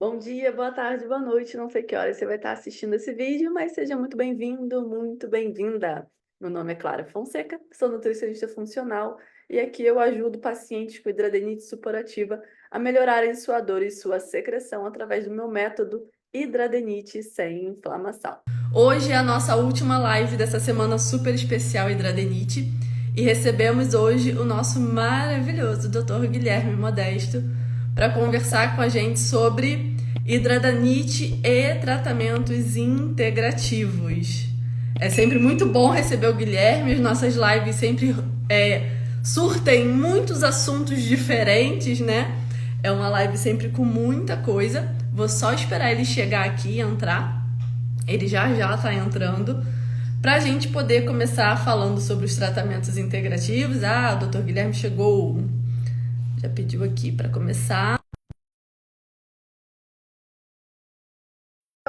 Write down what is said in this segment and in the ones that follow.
Bom dia, boa tarde, boa noite. Não sei que horas você vai estar assistindo esse vídeo, mas seja muito bem-vindo, muito bem-vinda. Meu nome é Clara Fonseca, sou nutricionista funcional e aqui eu ajudo pacientes com hidradenite supurativa a melhorarem sua dor e sua secreção através do meu método Hidradenite sem inflamação. Hoje é a nossa última live dessa semana super especial Hidradenite e recebemos hoje o nosso maravilhoso Dr. Guilherme Modesto para conversar com a gente sobre hidradanite e tratamentos integrativos. É sempre muito bom receber o Guilherme, as nossas lives sempre surtem muitos assuntos diferentes, né? É uma live sempre com muita coisa. Vou só esperar ele chegar aqui e entrar. Ele já está entrando para a gente poder começar falando sobre os tratamentos integrativos. Ah, o Dr. Guilherme chegou. Já pediu aqui para começar.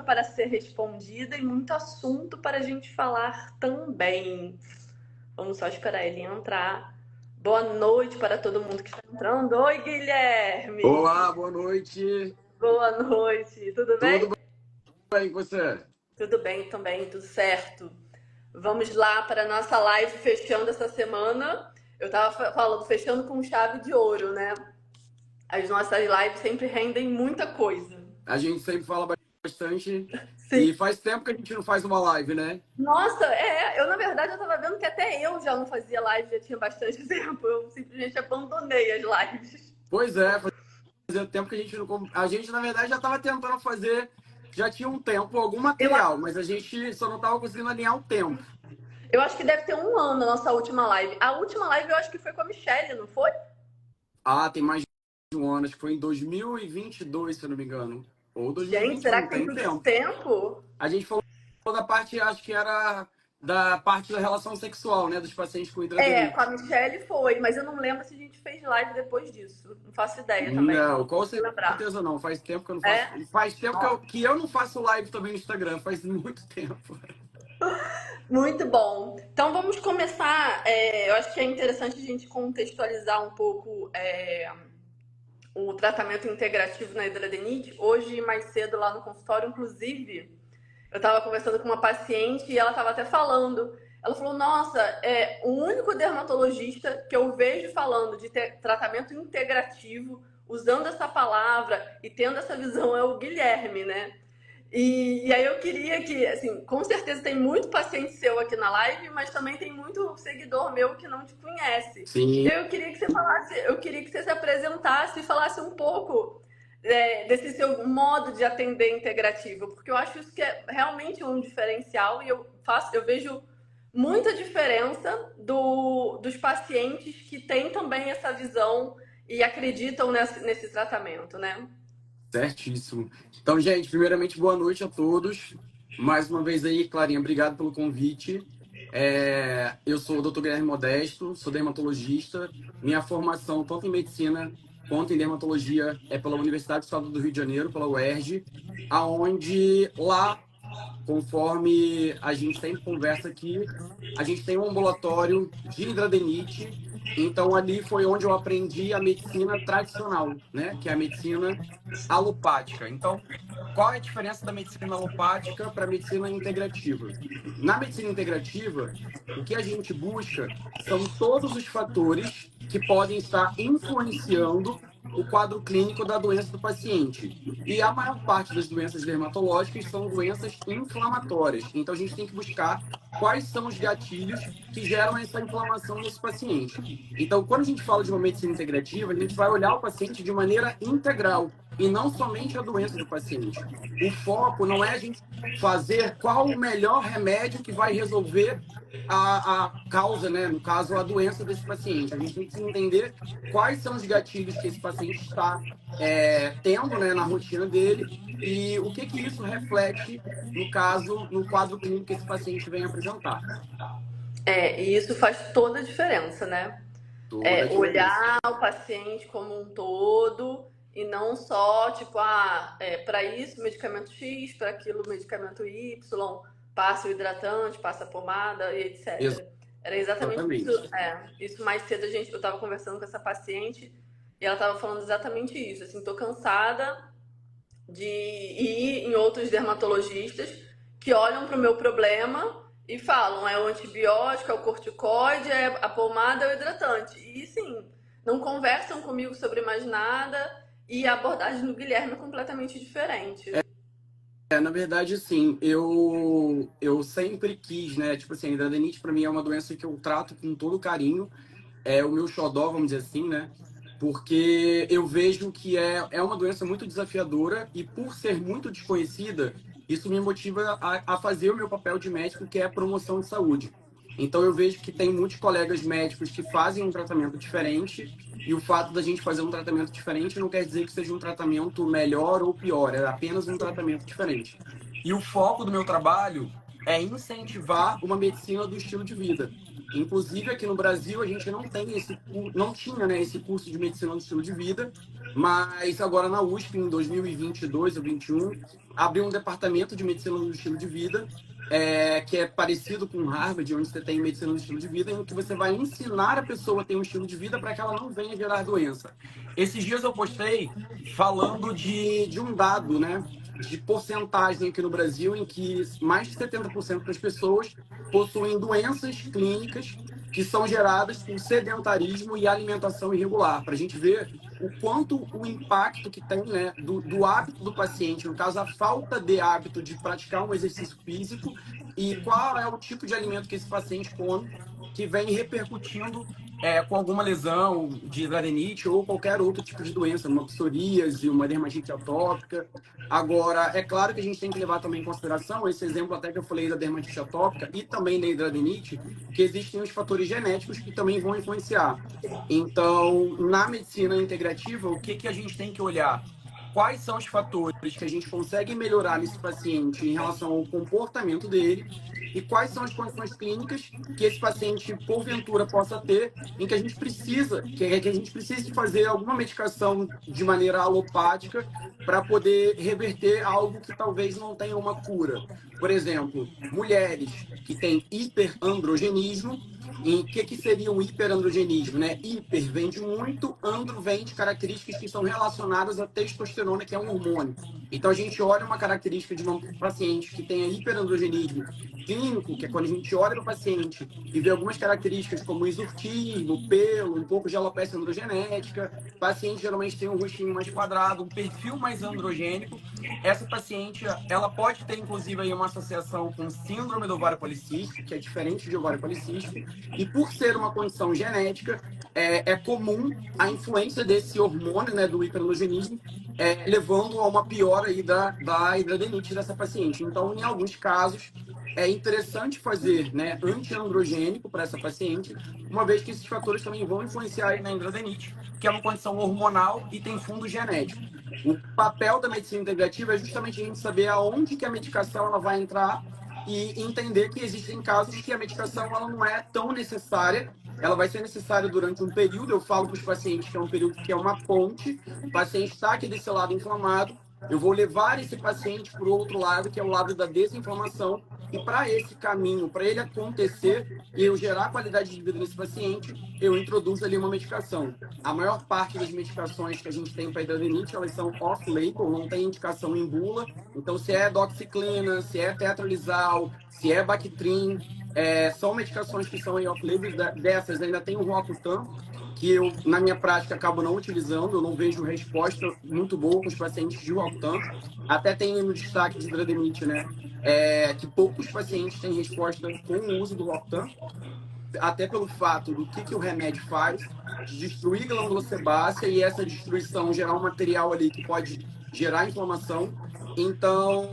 Para ser respondida e muito assunto para a gente falar também. Vamos só esperar ele entrar. Boa noite para todo mundo que está entrando. Oi, Guilherme! Olá, boa noite. Boa noite, tudo bem? Tudo bem com você? Tudo bem também, tudo certo. Vamos lá para a nossa live fechando essa semana. Eu estava falando, fechando com chave de ouro, né? As nossas lives sempre rendem muita coisa. A gente sempre fala bastante Sim. e faz tempo que a gente não faz uma live, né? Nossa, eu na verdade eu tava vendo que até eu já não fazia live, já tinha bastante tempo. Eu simplesmente abandonei as lives. Pois é, fazia tempo que a gente não. A gente, na verdade, já estava tentando fazer, já tinha um tempo, algum Eu, material, mas a gente só não estava conseguindo alinhar o tempo. eu acho que deve ter um ano a nossa última live. A última live eu acho que foi com a Michelle, não foi? Ah, tem mais de um ano, acho que foi em 2022, se eu não me engano. Ou Gente, será 2021, que tem tem tudo esse tempo. tempo? A gente falou da parte, acho que era da parte da relação sexual, né? Dos pacientes com Com a hidradenite. Michelle foi, mas eu não lembro se a gente fez live depois disso. Não faço ideia também, não Não, vou com lembrar. certeza não. Faz tempo que eu não faço. É? Faz tempo que eu não faço live também no Instagram. Faz muito tempo. Muito bom. Então vamos começar. Eu acho que é interessante a gente contextualizar um pouco o tratamento integrativo na hidradenite. Hoje, mais cedo, lá no consultório, inclusive, eu estava conversando com uma paciente e ela estava até falando. Ela falou: Nossa, o único dermatologista que eu vejo falando de tratamento integrativo, usando essa palavra e tendo essa visão é o Guilherme, né? E aí eu queria que, assim, com certeza tem muito paciente seu aqui na live, mas também tem muito seguidor meu que não te conhece. Sim, Eu queria que você falasse, eu queria que você se apresentasse e falasse um pouco desse seu modo de atender integrativo, porque eu acho isso que é realmente um diferencial e eu vejo muita diferença dos pacientes que têm também essa visão e acreditam nesse tratamento, né? certíssimo. Então, gente, primeiramente, boa noite a todos. Mais uma vez aí, Clarinha, obrigado pelo convite. Eu sou o Dr. Guilherme Modesto, sou dermatologista. Minha formação, tanto em medicina quanto em dermatologia, é pela Universidade do Estado do Rio de Janeiro, pela UERJ, aonde lá, conforme a gente sempre conversa aqui, a gente tem um ambulatório de hidradenite. Então, ali foi onde eu aprendi a medicina tradicional, né? Que é a medicina alopática. Então, qual é a diferença da medicina alopática para a medicina integrativa? Na medicina integrativa, o que a gente busca são todos os fatores que podem estar influenciando o quadro clínico da doença do paciente. E a maior parte das doenças dermatológicas são doenças inflamatórias. Então, a gente tem que buscar quais são os gatilhos que geram essa inflamação nesse paciente. Então, quando a gente fala de uma medicina integrativa, a gente vai olhar o paciente de maneira integral e não somente a doença do paciente. O foco não é a gente fazer qual o melhor remédio que vai resolver a causa, né? No caso, a doença desse paciente. A gente tem que entender quais são os gatilhos que esse paciente está tendo, né, na rotina dele e o que isso reflete, no caso, no quadro clínico que esse paciente vem apresentar. E isso faz toda a diferença, né? Toda a diferença. Olhar o paciente como um todo e não só, tipo, para isso medicamento X, para aquilo medicamento Y, passa o hidratante, passa a pomada e etc. Era exatamente isso. Exatamente. Isso mais cedo eu estava conversando com essa paciente e ela estava falando exatamente isso. Assim, tô cansada de ir em outros dermatologistas que olham para o meu problema e falam, é o antibiótico, é o corticoide, é a pomada, é o hidratante. E sim, não conversam comigo sobre mais nada e a abordagem do Guilherme é completamente diferente. Na verdade, assim, eu sempre quis, né? Tipo assim, a hidradenite para mim é uma doença que eu trato com todo carinho. É o meu xodó, vamos dizer assim, né? Porque eu vejo que é uma doença muito desafiadora e por ser muito desconhecida, isso me motiva a fazer o meu papel de médico, que é a promoção de saúde. Então eu vejo que tem muitos colegas médicos que fazem um tratamento diferente e o fato da gente fazer um tratamento diferente não quer dizer que seja um tratamento melhor ou pior, é apenas um tratamento diferente. E o foco do meu trabalho é incentivar uma medicina do estilo de vida. Inclusive, aqui no Brasil, a gente não tem não tinha, né, esse curso de medicina do estilo de vida, mas agora na USP, em 2022 ou 21, abriu um departamento de medicina do estilo de vida, que é parecido com Harvard, onde você tem medicina do estilo de vida, em que você vai ensinar a pessoa a ter um estilo de vida para que ela não venha gerar doença. Esses dias eu postei falando de um dado, né, de porcentagem aqui no Brasil, em que mais de 70% das pessoas possuem doenças clínicas que são geradas por sedentarismo e alimentação irregular, para a gente ver o quanto o impacto que tem, né, do hábito do paciente, no caso, a falta de hábito de praticar um exercício físico e qual é o tipo de alimento que esse paciente come que vem repercutindo com alguma lesão de hidradenite ou qualquer outro tipo de doença, uma psoríase, uma dermatite atópica. Agora, é claro que a gente tem que levar também em consideração esse exemplo até que eu falei da dermatite atópica e também da hidradrenite, que existem os fatores genéticos que também vão influenciar. Então, na medicina integrativa, o que, que a gente tem que olhar? Quais são os fatores que a gente consegue melhorar nesse paciente em relação ao comportamento dele e quais são as condições clínicas que esse paciente, porventura, possa ter em que a gente precisa, que a gente precise fazer alguma medicação de maneira alopática para poder reverter algo que talvez não tenha uma cura. Por exemplo, mulheres que têm hiperandrogenismo. E o que seria um hiperandrogenismo, né? Hiper vem de muito, andro vem de características que são relacionadas à testosterona, que é um hormônio. Então a gente olha uma característica de uma paciente que tenha hiperandrogenismo clínico, que é quando a gente olha para o paciente e vê algumas características como exortismo, pelo, um pouco de alopecia androgenética. O paciente geralmente tem um rostinho mais quadrado, um perfil mais androgênico. Essa paciente, ela pode ter, inclusive, aí uma associação com síndrome do ovário policístico, que é diferente de ovário policístico, e por ser uma condição genética, é comum a influência desse hormônio, né, do hiperandrogenismo, levando a uma piora aí da hidradenite dessa paciente. Então, em alguns casos, é interessante fazer, né, antiandrogênico para essa paciente, uma vez que esses fatores também vão influenciar aí na hidradenite, que é uma condição hormonal e tem fundo genético. O papel da medicina integrativa é justamente a gente saber aonde que a medicação ela vai entrar e entender que existem casos que a medicação ela não é tão necessária, ela vai ser necessária durante um período. Eu falo para os pacientes que é um período que é uma ponte, o paciente está aqui desse lado inflamado, eu vou levar esse paciente para o outro lado, que é o lado da desinflamação, e para esse caminho, para ele acontecer e eu gerar qualidade de vida nesse paciente, eu introduzo ali uma medicação. A maior parte das medicações que a gente tem para hidradrenite, elas são off-label, não tem indicação em bula. Então, se é doxiciclina, se é tetralizal, se é Bactrim, são medicações que são off-label. Dessas ainda tem o Roacutan, que eu, na minha prática, acabo não utilizando. Eu não vejo resposta muito boa com os pacientes de Roacutan. Até tem no destaque de hidradrenite, né? Que poucos pacientes têm resposta com o uso do Roacutan, até pelo fato do que o remédio faz, de destruir glândula sebácea e essa destruição gerar um material ali que pode gerar inflamação. Então,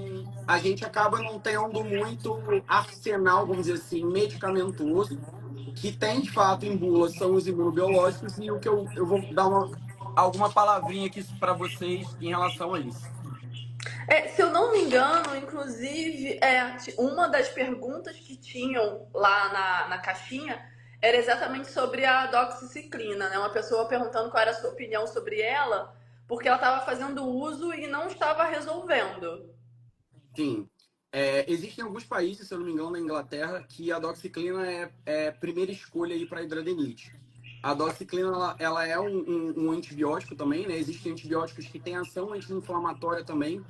a gente acaba não tendo muito arsenal, vamos dizer assim, medicamentoso. O que tem, de fato, em bula são os imunobiológicos e o que eu vou dar alguma palavrinha aqui para vocês em relação a isso. Se eu não me engano, inclusive, uma das perguntas que tinham lá na caixinha era exatamente sobre a doxiciclina, né? Uma pessoa perguntando qual era a sua opinião sobre ela, porque ela estava fazendo uso e não estava resolvendo. Sim. Existem alguns países, se eu não me engano, na Inglaterra, que a doxiciclina é primeira escolha para hidradrenite. A doxiciclina, ela é um antibiótico também, né? Existem antibióticos que têm ação anti-inflamatória também.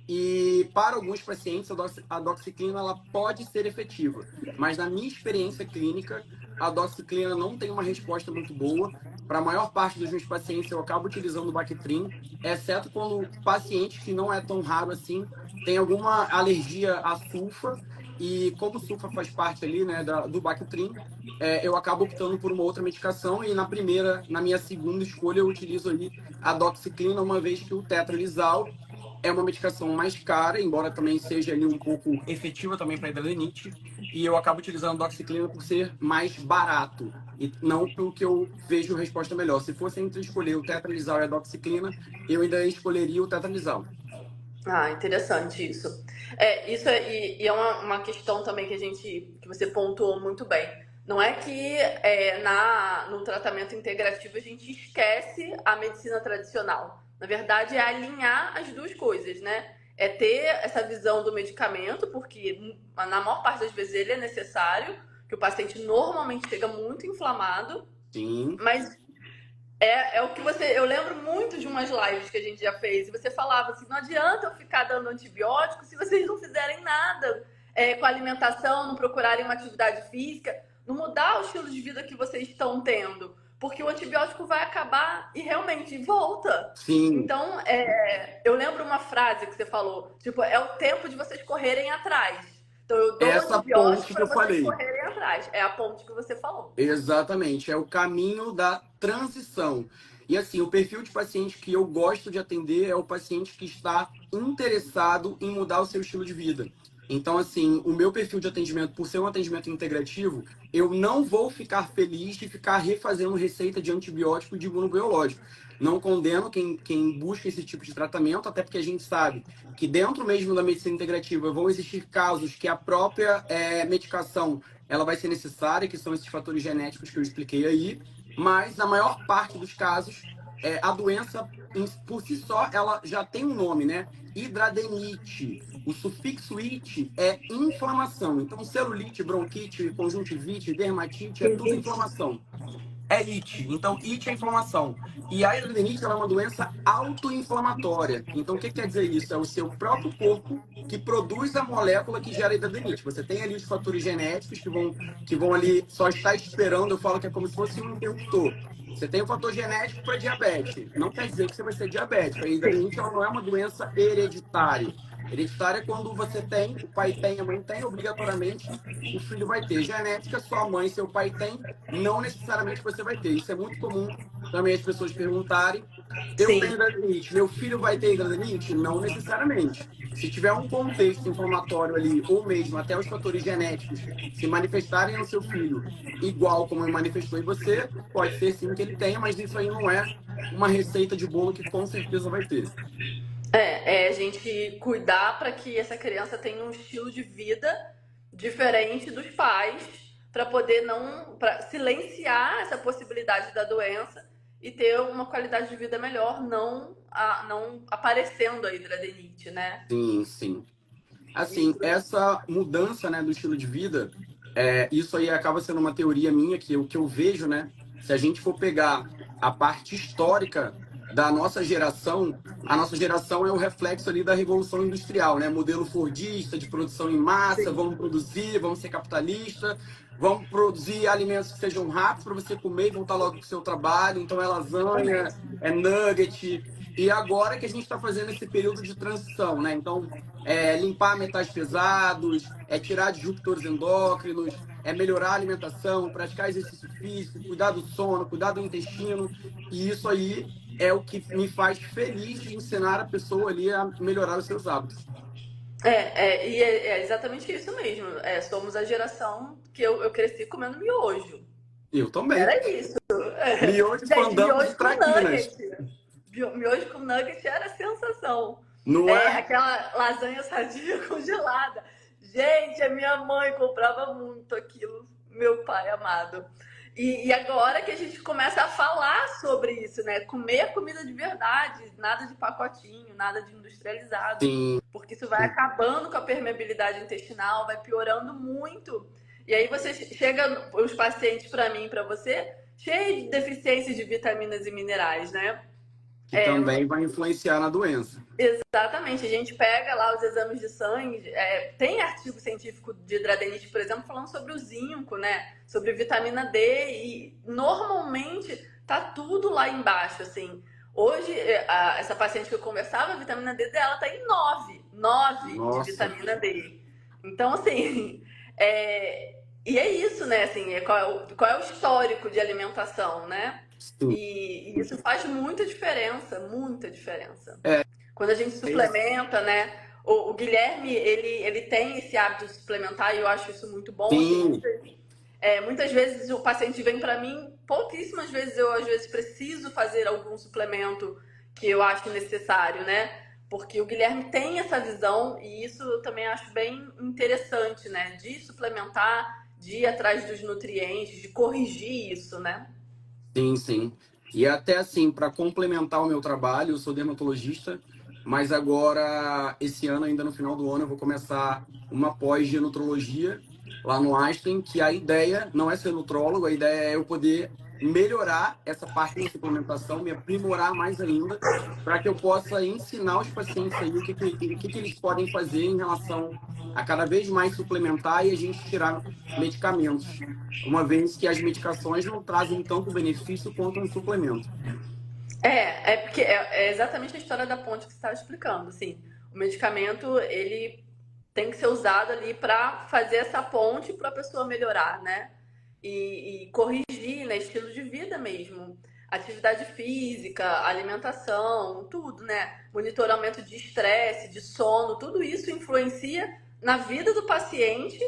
E para alguns pacientes, a doxiciclina ela pode ser efetiva. Mas na minha experiência clínica, a doxiciclina não tem uma resposta muito boa. Para a maior parte dos meus pacientes, eu acabo utilizando o Bactrim, exceto quando pacientes que não é tão raro assim, tem alguma alergia à sulfa. E como sulfa faz parte ali, né, do Bactrim, eu acabo optando por uma outra medicação. E na minha segunda escolha, eu utilizo ali a doxiciclina, uma vez que o tetralisal é uma medicação mais cara, embora também seja ali um pouco efetiva também para hidradeniite, e eu acabo utilizando a doxiciclina por ser mais barato, e não pelo que eu vejo resposta melhor. Se fosse entre escolher o tetralisal e a doxiciclina, eu ainda escolheria o tetralisal. Ah, interessante isso. E é uma questão também que você pontuou muito bem. Não é que no tratamento integrativo a gente esquece a medicina tradicional. Na verdade, é alinhar as duas coisas, né? É ter essa visão do medicamento, porque na maior parte das vezes ele é necessário, que o paciente normalmente chega muito inflamado, Sim, mas é o que você. Eu lembro muito de umas lives que a gente já fez, e você falava assim: não adianta eu ficar dando antibiótico se vocês não fizerem nada com a alimentação, não procurarem uma atividade física, não mudar o estilo de vida que vocês estão tendo. Porque o antibiótico vai acabar e realmente volta. sim. Então, eu lembro uma frase que você falou: tipo, é o tempo de vocês correrem atrás. Então, eu dou Essa antibiótico ponte que para eu vocês falei. correrem atrás. É a ponte que você falou. Exatamente, é o caminho da transição. E assim, o perfil de paciente que eu gosto de atender é o paciente que está interessado em mudar o seu estilo de vida. Então, assim, o meu perfil de atendimento, por ser um atendimento integrativo, eu não vou ficar feliz de ficar refazendo receita de antibiótico e de imunobiológico. Não condeno quem busca esse tipo de tratamento, até porque a gente sabe que dentro mesmo da medicina integrativa vão existir casos que a própria medicação ela vai ser necessária, que são esses fatores genéticos que eu expliquei aí, mas na maior parte dos casos, a doença por si só, ela já tem um nome, né? Hidradenite. O sufixo "ite" é inflamação. Então, celulite, bronquite, conjuntivite, dermatite, é tudo inflamação. É it. Então, it é inflamação. E a hidradeniite ela é uma doença autoinflamatória. Então, o que quer dizer isso? É o seu próprio corpo que produz a molécula que gera a hidradeniite. Você tem ali os fatores genéticos que vão ali só estar esperando. Eu falo que é como se fosse um interruptor. Você tem o fator genético para diabetes. Não quer dizer que você vai ser diabético. A hidradeniite ela não é uma doença hereditária. Hereditária é quando você tem, o pai tem, a mãe tem, obrigatoriamente o filho vai ter. Genética, sua mãe, seu pai tem, não necessariamente você vai ter. Isso é muito comum também as pessoas perguntarem. Eu Sim. tenho hidradeniite, meu filho vai ter hidradeniite? Não necessariamente. Se tiver um contexto inflamatório ali, ou mesmo até os fatores genéticos se manifestarem no seu filho igual como manifestou em você, pode ser sim que ele tenha, mas isso aí não é uma receita de bolo que com certeza vai ter. É a gente cuidar para que essa criança tenha um estilo de vida diferente dos pais, para poder não, para silenciar essa possibilidade da doença e ter uma qualidade de vida melhor, não aparecendo a hidradeniite, né? Sim, sim. Assim, Isso, essa mudança, né, do estilo de vida, isso aí acaba sendo uma teoria minha que eu vejo, né? Se a gente for pegar a parte histórica da nossa geração, a nossa geração é o reflexo ali da Revolução Industrial, né? Modelo fordista de produção em massa, sim, vamos produzir, vamos ser capitalista, vamos produzir alimentos que sejam rápidos para você comer e voltar logo para o seu trabalho. Então é lasanha, exatamente. é nugget. E agora que a gente está fazendo esse período de transição, né? Então limpar metais pesados, tirar disruptores endócrinos, melhorar a alimentação, praticar exercício físico, cuidar do sono, cuidar do intestino. E isso aí é o que me faz feliz de ensinar a pessoa ali a melhorar os seus hábitos. É exatamente isso mesmo. Somos a geração que eu cresci comendo miojo. Eu também. Era isso. Miojo Gente, fandangos e miojo com traquinas. nugget. Miojo com nugget era sensação. Não é? Aquela lasanha sadia congelada. Gente, a minha mãe comprava muito aquilo, meu pai amado. E agora que a gente começa a falar sobre isso, né? Comer comida de verdade, nada de pacotinho, nada de industrializado. Sim. Porque isso vai acabando com a permeabilidade intestinal, vai piorando muito. E aí você chega, os pacientes para mim, para você, cheio de deficiências de vitaminas e minerais, né? Que também vai influenciar na doença. Exatamente, a gente pega lá os exames de sangue, tem artigo científico de hidradenite, por exemplo, falando sobre o zinco, né? Sobre vitamina D, e normalmente tá tudo lá embaixo, assim. Hoje, essa paciente que eu conversava, a vitamina D dela tá em 9 de Nossa, vitamina D. Então, assim, e é isso, né? Assim, qual é o histórico de alimentação, né? sim. E isso faz muita diferença, muita diferença. É, Quando a gente suplementa, né? O Guilherme, ele tem esse hábito de suplementar e eu acho isso muito bom. Assim, sim, muitas vezes o paciente vem para mim, pouquíssimas vezes eu, às vezes, preciso fazer algum suplemento que eu acho necessário, né? Porque o Guilherme tem essa visão e isso eu também acho bem interessante, né? De suplementar, de ir atrás dos nutrientes, de corrigir isso, né? sim, sim. E até assim, para complementar o meu trabalho, eu sou dermatologista, mas agora, esse ano, ainda no final do ano, eu vou começar uma pós de nutrologia lá no Einstein, que a ideia não é ser nutrólogo, a ideia é eu poder melhorar essa parte da suplementação, me aprimorar mais ainda, para que eu possa ensinar os pacientes aí o que eles podem fazer em relação a cada vez mais suplementar e a gente tirar medicamentos, uma vez que as medicações não trazem tanto benefício quanto um suplemento. É porque é exatamente a história da ponte que você estava explicando, assim. O medicamento, ele tem que ser usado ali para fazer essa ponte para a pessoa melhorar, né? E corrigir, né? Estilo de vida mesmo. Atividade física, alimentação, tudo, né? Monitoramento de estresse, de sono, tudo isso influencia na vida do paciente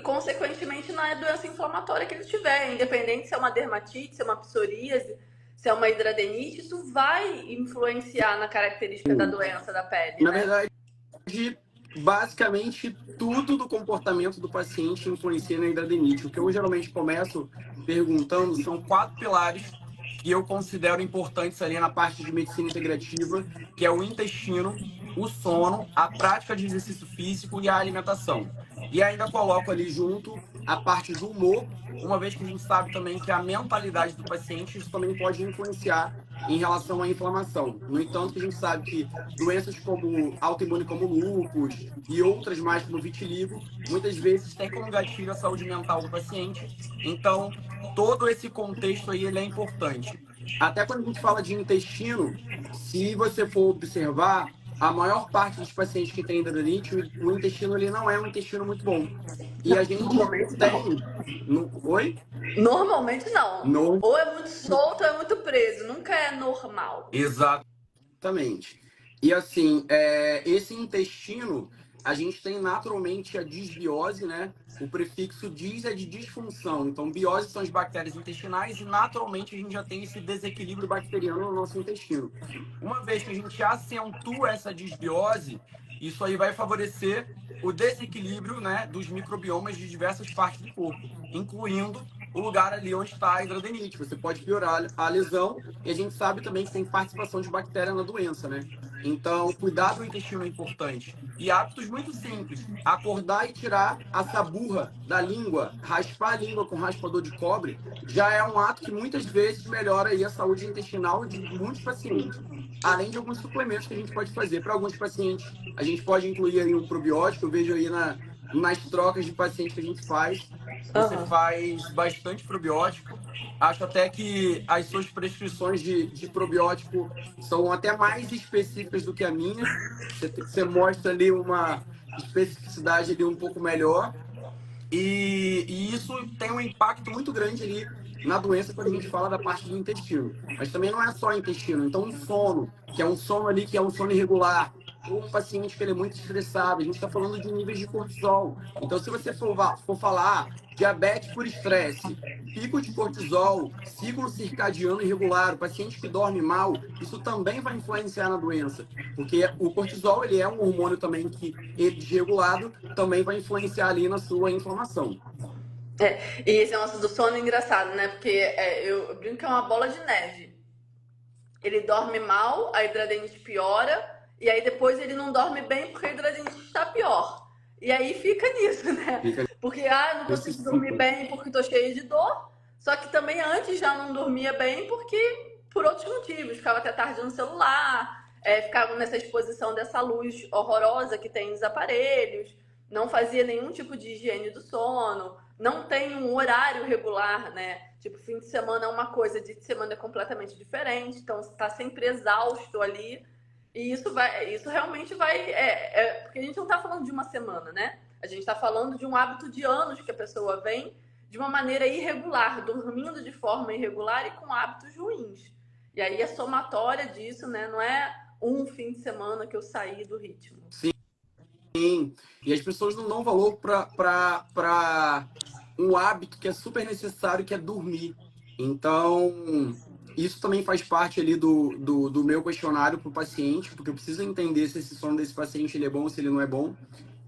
consequentemente, na doença inflamatória que ele tiver, independente se é uma dermatite, se é uma psoríase, se é uma hidradenite, isso vai influenciar na característica da doença da pele, Na né? verdade, basicamente tudo do comportamento do paciente influencia na hidrademite. O que eu geralmente começo perguntando são 4 pilares que eu considero importantes ali na parte de medicina integrativa, que é o intestino, o sono, a prática de exercício físico e a alimentação. E ainda coloco ali junto a parte do humor, uma vez que a gente sabe também que a mentalidade do paciente isso também pode influenciar em relação à inflamação. No entanto, que a gente sabe que doenças como autoimune como lúpus e outras mais como vitiligo, muitas vezes têm como gatilho a saúde mental do paciente. Então, todo esse contexto aí ele é importante. Até quando a gente fala de intestino, se você for observar, a maior parte dos pacientes que têm hidradite, o intestino ele não é um intestino muito bom. E Não, a gente normalmente não. tem... Oi? Normalmente não. No... Ou é muito solto ou é muito preso. Nunca é normal. Exatamente. E assim, esse intestino, a gente tem naturalmente a disbiose, né? O prefixo dis é de disfunção. Então, biose são as bactérias intestinais e naturalmente a gente já tem esse desequilíbrio bacteriano no nosso intestino. Uma vez que a gente acentua essa disbiose, isso aí vai favorecer o desequilíbrio, né, dos microbiomas de diversas partes do corpo, incluindo o lugar ali onde está a hidrademite. Você pode piorar a lesão e a gente sabe também que tem participação de bactéria na doença, né? Então, cuidar do intestino é importante. E hábitos muito simples. Acordar e tirar a saburra da língua, raspar a língua com raspador de cobre, já é um ato que muitas vezes melhora aí a saúde intestinal de muitos pacientes. Além de alguns suplementos que a gente pode fazer. Para alguns pacientes, a gente pode incluir aí um probiótico. Eu vejo aí nas trocas de pacientes que a gente faz, você Aham. faz bastante probiótico. Acho até que as suas prescrições de probiótico são até mais específicas do que a minha. Você mostra ali uma especificidade ali um pouco melhor. E isso tem um impacto muito grande ali na doença quando a gente fala da parte do intestino. Mas também não é só intestino. Então, o sono, que é um sono ali que é um sono irregular, ou um paciente que ele é muito estressado, a gente está falando de níveis de cortisol. Então, se você for falar diabetes por estresse, pico de cortisol, ciclo circadiano irregular, o paciente que dorme mal, isso também vai influenciar na doença. Porque o cortisol, ele é um hormônio também que, ele desregulado, também vai influenciar ali na sua inflamação. E esse negócio do sono é engraçado, né? Porque eu brinco que é uma bola de neve. Ele dorme mal, a hidradenite piora, e aí depois ele não dorme bem porque a hidradenite está pior. E aí fica nisso, né? Fica Porque, eu não nesse consigo dormir ciclo. bem porque tô cheia de dor. Só que também antes já não dormia bem porque por outros motivos, ficava até tarde no celular, ficava nessa exposição dessa luz horrorosa que tem nos aparelhos, não fazia nenhum tipo de higiene do sono, não tem um horário regular, né? Tipo, fim de semana é uma coisa, dia de semana é completamente diferente, então você está sempre exausto ali. E isso realmente vai. Porque a gente não está falando de uma semana, né? A gente está falando de um hábito de anos que a pessoa vem de uma maneira irregular, dormindo de forma irregular e com hábitos ruins. E aí a somatória disso, né? Não é um fim de semana que eu saí do ritmo. Sim. E as pessoas não dão valor para um hábito que é super necessário, que é dormir. Então, isso também faz parte ali do meu questionário para o paciente, porque eu preciso entender se esse sono desse paciente ele é bom ou se ele não é bom.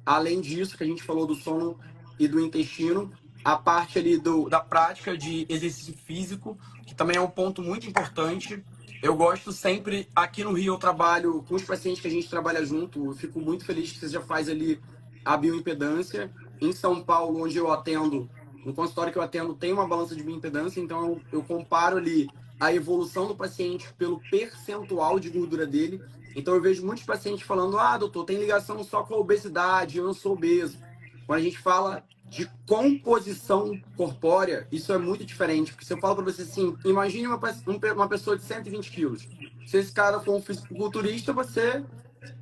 Além disso, que a gente falou do sono e do intestino, a parte ali da prática de exercício físico, que também é um ponto muito importante. Eu gosto sempre, aqui no Rio eu trabalho com os pacientes que a gente trabalha junto, eu fico muito feliz que você já faz ali a bioimpedância. Em São Paulo, onde eu atendo, no consultório que eu atendo, tem uma balança de bioimpedância, então eu comparo ali a evolução do paciente pelo percentual de gordura dele. Então eu vejo muitos pacientes falando, doutor, tem ligação só com a obesidade, eu não sou obeso. Quando a gente fala de composição corpórea, isso é muito diferente. Porque se eu falo para você assim, imagine uma pessoa de 120 quilos. Se esse cara for um fisiculturista, você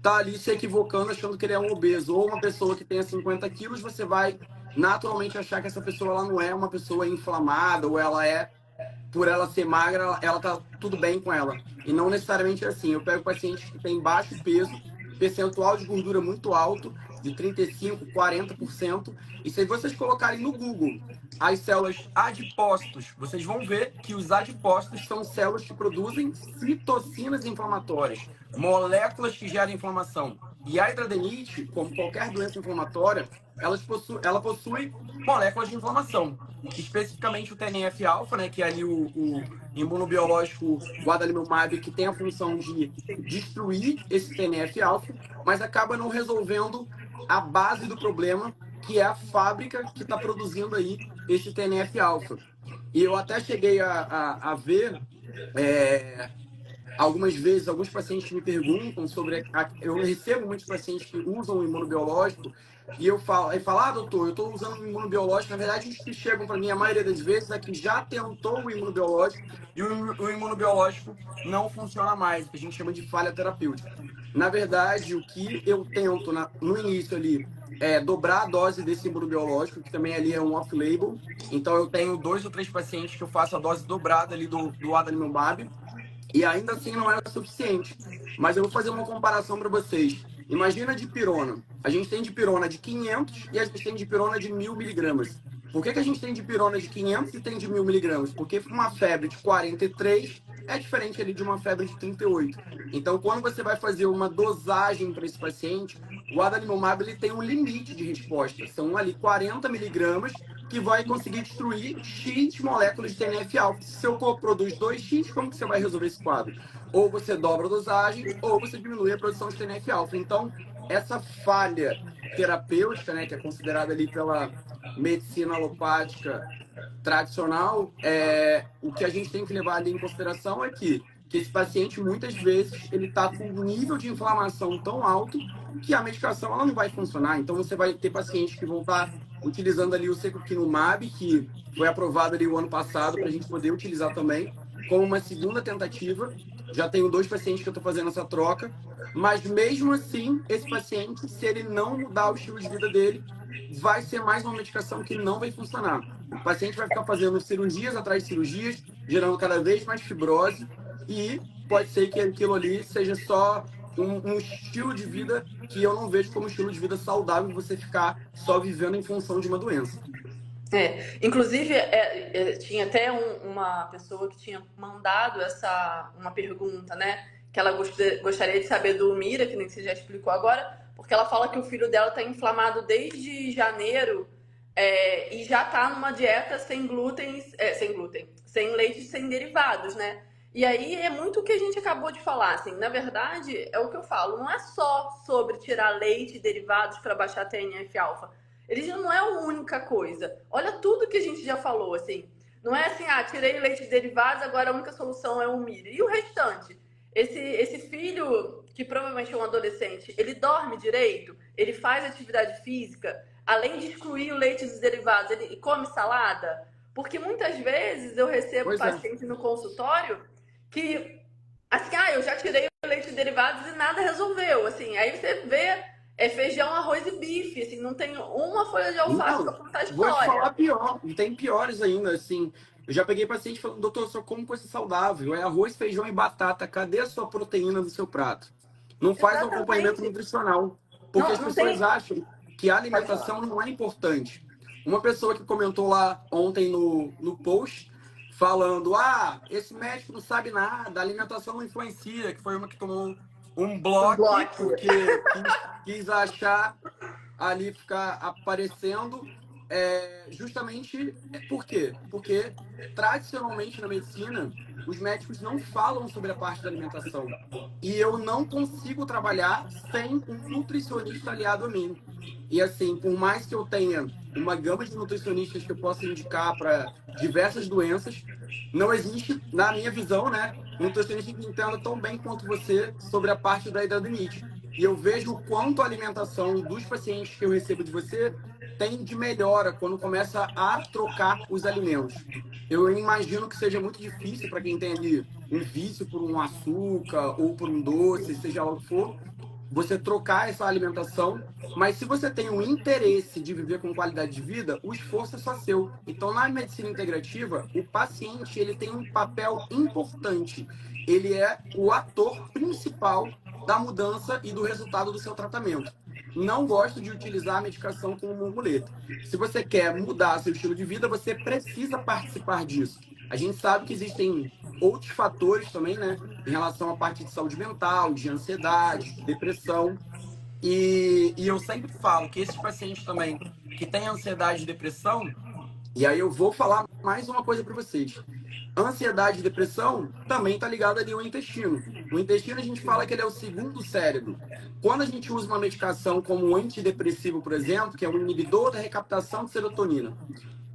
tá ali se equivocando, achando que ele é um obeso. Ou uma pessoa que tenha 50 quilos, você vai naturalmente achar que essa pessoa ela não é uma pessoa inflamada, ou ela é, por ela ser magra, ela tá tudo bem com ela. E não necessariamente é assim. Eu pego pacientes que têm baixo peso, percentual de gordura muito alto, de 35%, 40%. E se vocês colocarem no Google as células adipócitos, vocês vão ver que os adipócitos são células que produzem citocinas inflamatórias, moléculas que geram inflamação. E a hidradenite, como qualquer doença inflamatória, ela possui moléculas de inflamação. Especificamente o TNF-alfa, né, que é ali o imunobiológico, o adalimumab, que tem a função de destruir esse TNF-alfa, mas acaba não resolvendo a base do problema, que é a fábrica que está produzindo aí esse TNF-alfa. E eu até cheguei a ver algumas vezes, alguns pacientes me perguntam sobre. Eu recebo muitos pacientes que usam o imunobiológico e eu falo, doutor, eu estou usando o imunobiológico. Na verdade, os que chegam para mim, a maioria das vezes, é que já tentou o imunobiológico e o imunobiológico não funciona mais, o que a gente chama de falha terapêutica. Na verdade, o que eu tento no início ali é dobrar a dose desse imunobiológico, que também ali é um off-label. Então, eu tenho 2 ou 3 pacientes que eu faço a dose dobrada ali do adalimumab, e ainda assim não é suficiente. Mas eu vou fazer uma comparação para vocês. Imagina a dipirona. A gente tem dipirona de 500 e a gente tem dipirona de 1.000 miligramas. Por que a gente tem dipirona de 500 e tem de 1.000 miligramas? Porque uma febre de 43 é diferente ali de uma febre de 38. Então, quando você vai fazer uma dosagem para esse paciente, o adalimumab ele tem um limite de resposta. São ali 40 miligramas que vai conseguir destruir X moléculas de TNF-alfa. Se seu corpo produz 2X, como que você vai resolver esse quadro? Ou você dobra a dosagem, ou você diminui a produção de TNF-alfa. Então, essa falha terapêutica, né, que é considerada ali pela medicina alopática tradicional, o que a gente tem que levar ali em consideração é que esse paciente, muitas vezes, ele está com um nível de inflamação tão alto que a medicação ela não vai funcionar. Então, você vai ter pacientes que vão estar utilizando ali o secukinumab, que foi aprovado ali o ano passado, para a gente poder utilizar também, como uma segunda tentativa. Já tenho 2 pacientes que eu estou fazendo essa troca, mas mesmo assim, esse paciente, se ele não mudar o estilo de vida dele, vai ser mais uma medicação que não vai funcionar. O paciente vai ficar fazendo cirurgias atrás de cirurgias, gerando cada vez mais fibrose, e pode ser que aquilo ali seja só um estilo de vida que eu não vejo como estilo de vida saudável, você ficar só vivendo em função de uma doença. Inclusive, tinha até uma pessoa que tinha mandado uma pergunta, né? Que ela gostaria de saber do Mira, que nem você já explicou agora, porque ela fala que o filho dela está inflamado desde janeiro e já está numa dieta sem glúten, sem leite e sem derivados, né? E aí é muito o que a gente acabou de falar, assim, na verdade, é o que eu falo, não é só sobre tirar leite e derivados para baixar a TNF-alfa. Ele já não é a única coisa. Olha tudo que a gente já falou, assim. Não é assim, tirei o leite de derivados, agora a única solução é o milho. E o restante? Esse filho, que provavelmente é um adolescente, ele dorme direito? Ele faz atividade física? Além de excluir o leite dos derivados, ele come salada? Porque muitas vezes eu recebo Pois é. paciente no consultório que, assim, eu já tirei o leite de derivados e nada resolveu. Assim, aí você vê, feijão, arroz e bife, assim, não tem uma folha de alface para Então, contar a vou te história. falar pior, e tem piores ainda, assim. Eu já peguei paciente falando, doutor, eu só como coisa saudável, é arroz, feijão e batata, cadê a sua proteína no seu prato? Não faz um acompanhamento Exatamente. nutricional, porque Não, as não pessoas tem. acham que a Pode falar. alimentação não é importante. Uma pessoa que comentou lá ontem no post, falando, esse médico não sabe nada, a alimentação não influencia, que foi uma que tomou um Um bloco, bloco. porque quis achar ali ficar aparecendo justamente por quê? Porque tradicionalmente na medicina os médicos não falam sobre a parte da alimentação e eu não consigo trabalhar sem um nutricionista aliado a mim. E assim, por mais que eu tenha uma gama de nutricionistas que eu possa indicar para diversas doenças, não existe, na minha visão, né, um nutricionista que entenda tão bem quanto você sobre a parte da idade limite. E eu vejo o quanto a alimentação dos pacientes que eu recebo de você tem de melhora quando começa a trocar os alimentos. Eu imagino que seja muito difícil para quem tem ali um vício por um açúcar ou por um doce, seja lá o que for, você trocar essa alimentação. Mas se você tem o interesse de viver com qualidade de vida, o esforço é só seu. Então, na medicina integrativa, o paciente ele tem um papel importante. Ele é o ator principal da mudança e do resultado do seu tratamento. Não gosto de utilizar a medicação como uma muleta. Se você quer mudar seu estilo de vida, você precisa participar disso. A gente sabe que existem outros fatores também, né, em relação à parte de saúde mental, de ansiedade, depressão. E eu sempre falo que esses pacientes também que têm ansiedade e depressão, e aí eu vou falar mais uma coisa para vocês. Ansiedade e depressão também está ligado ali ao intestino. O intestino a gente fala que ele é o segundo cérebro. Quando a gente usa uma medicação como um antidepressivo, por exemplo, que é um inibidor da recaptação de serotonina,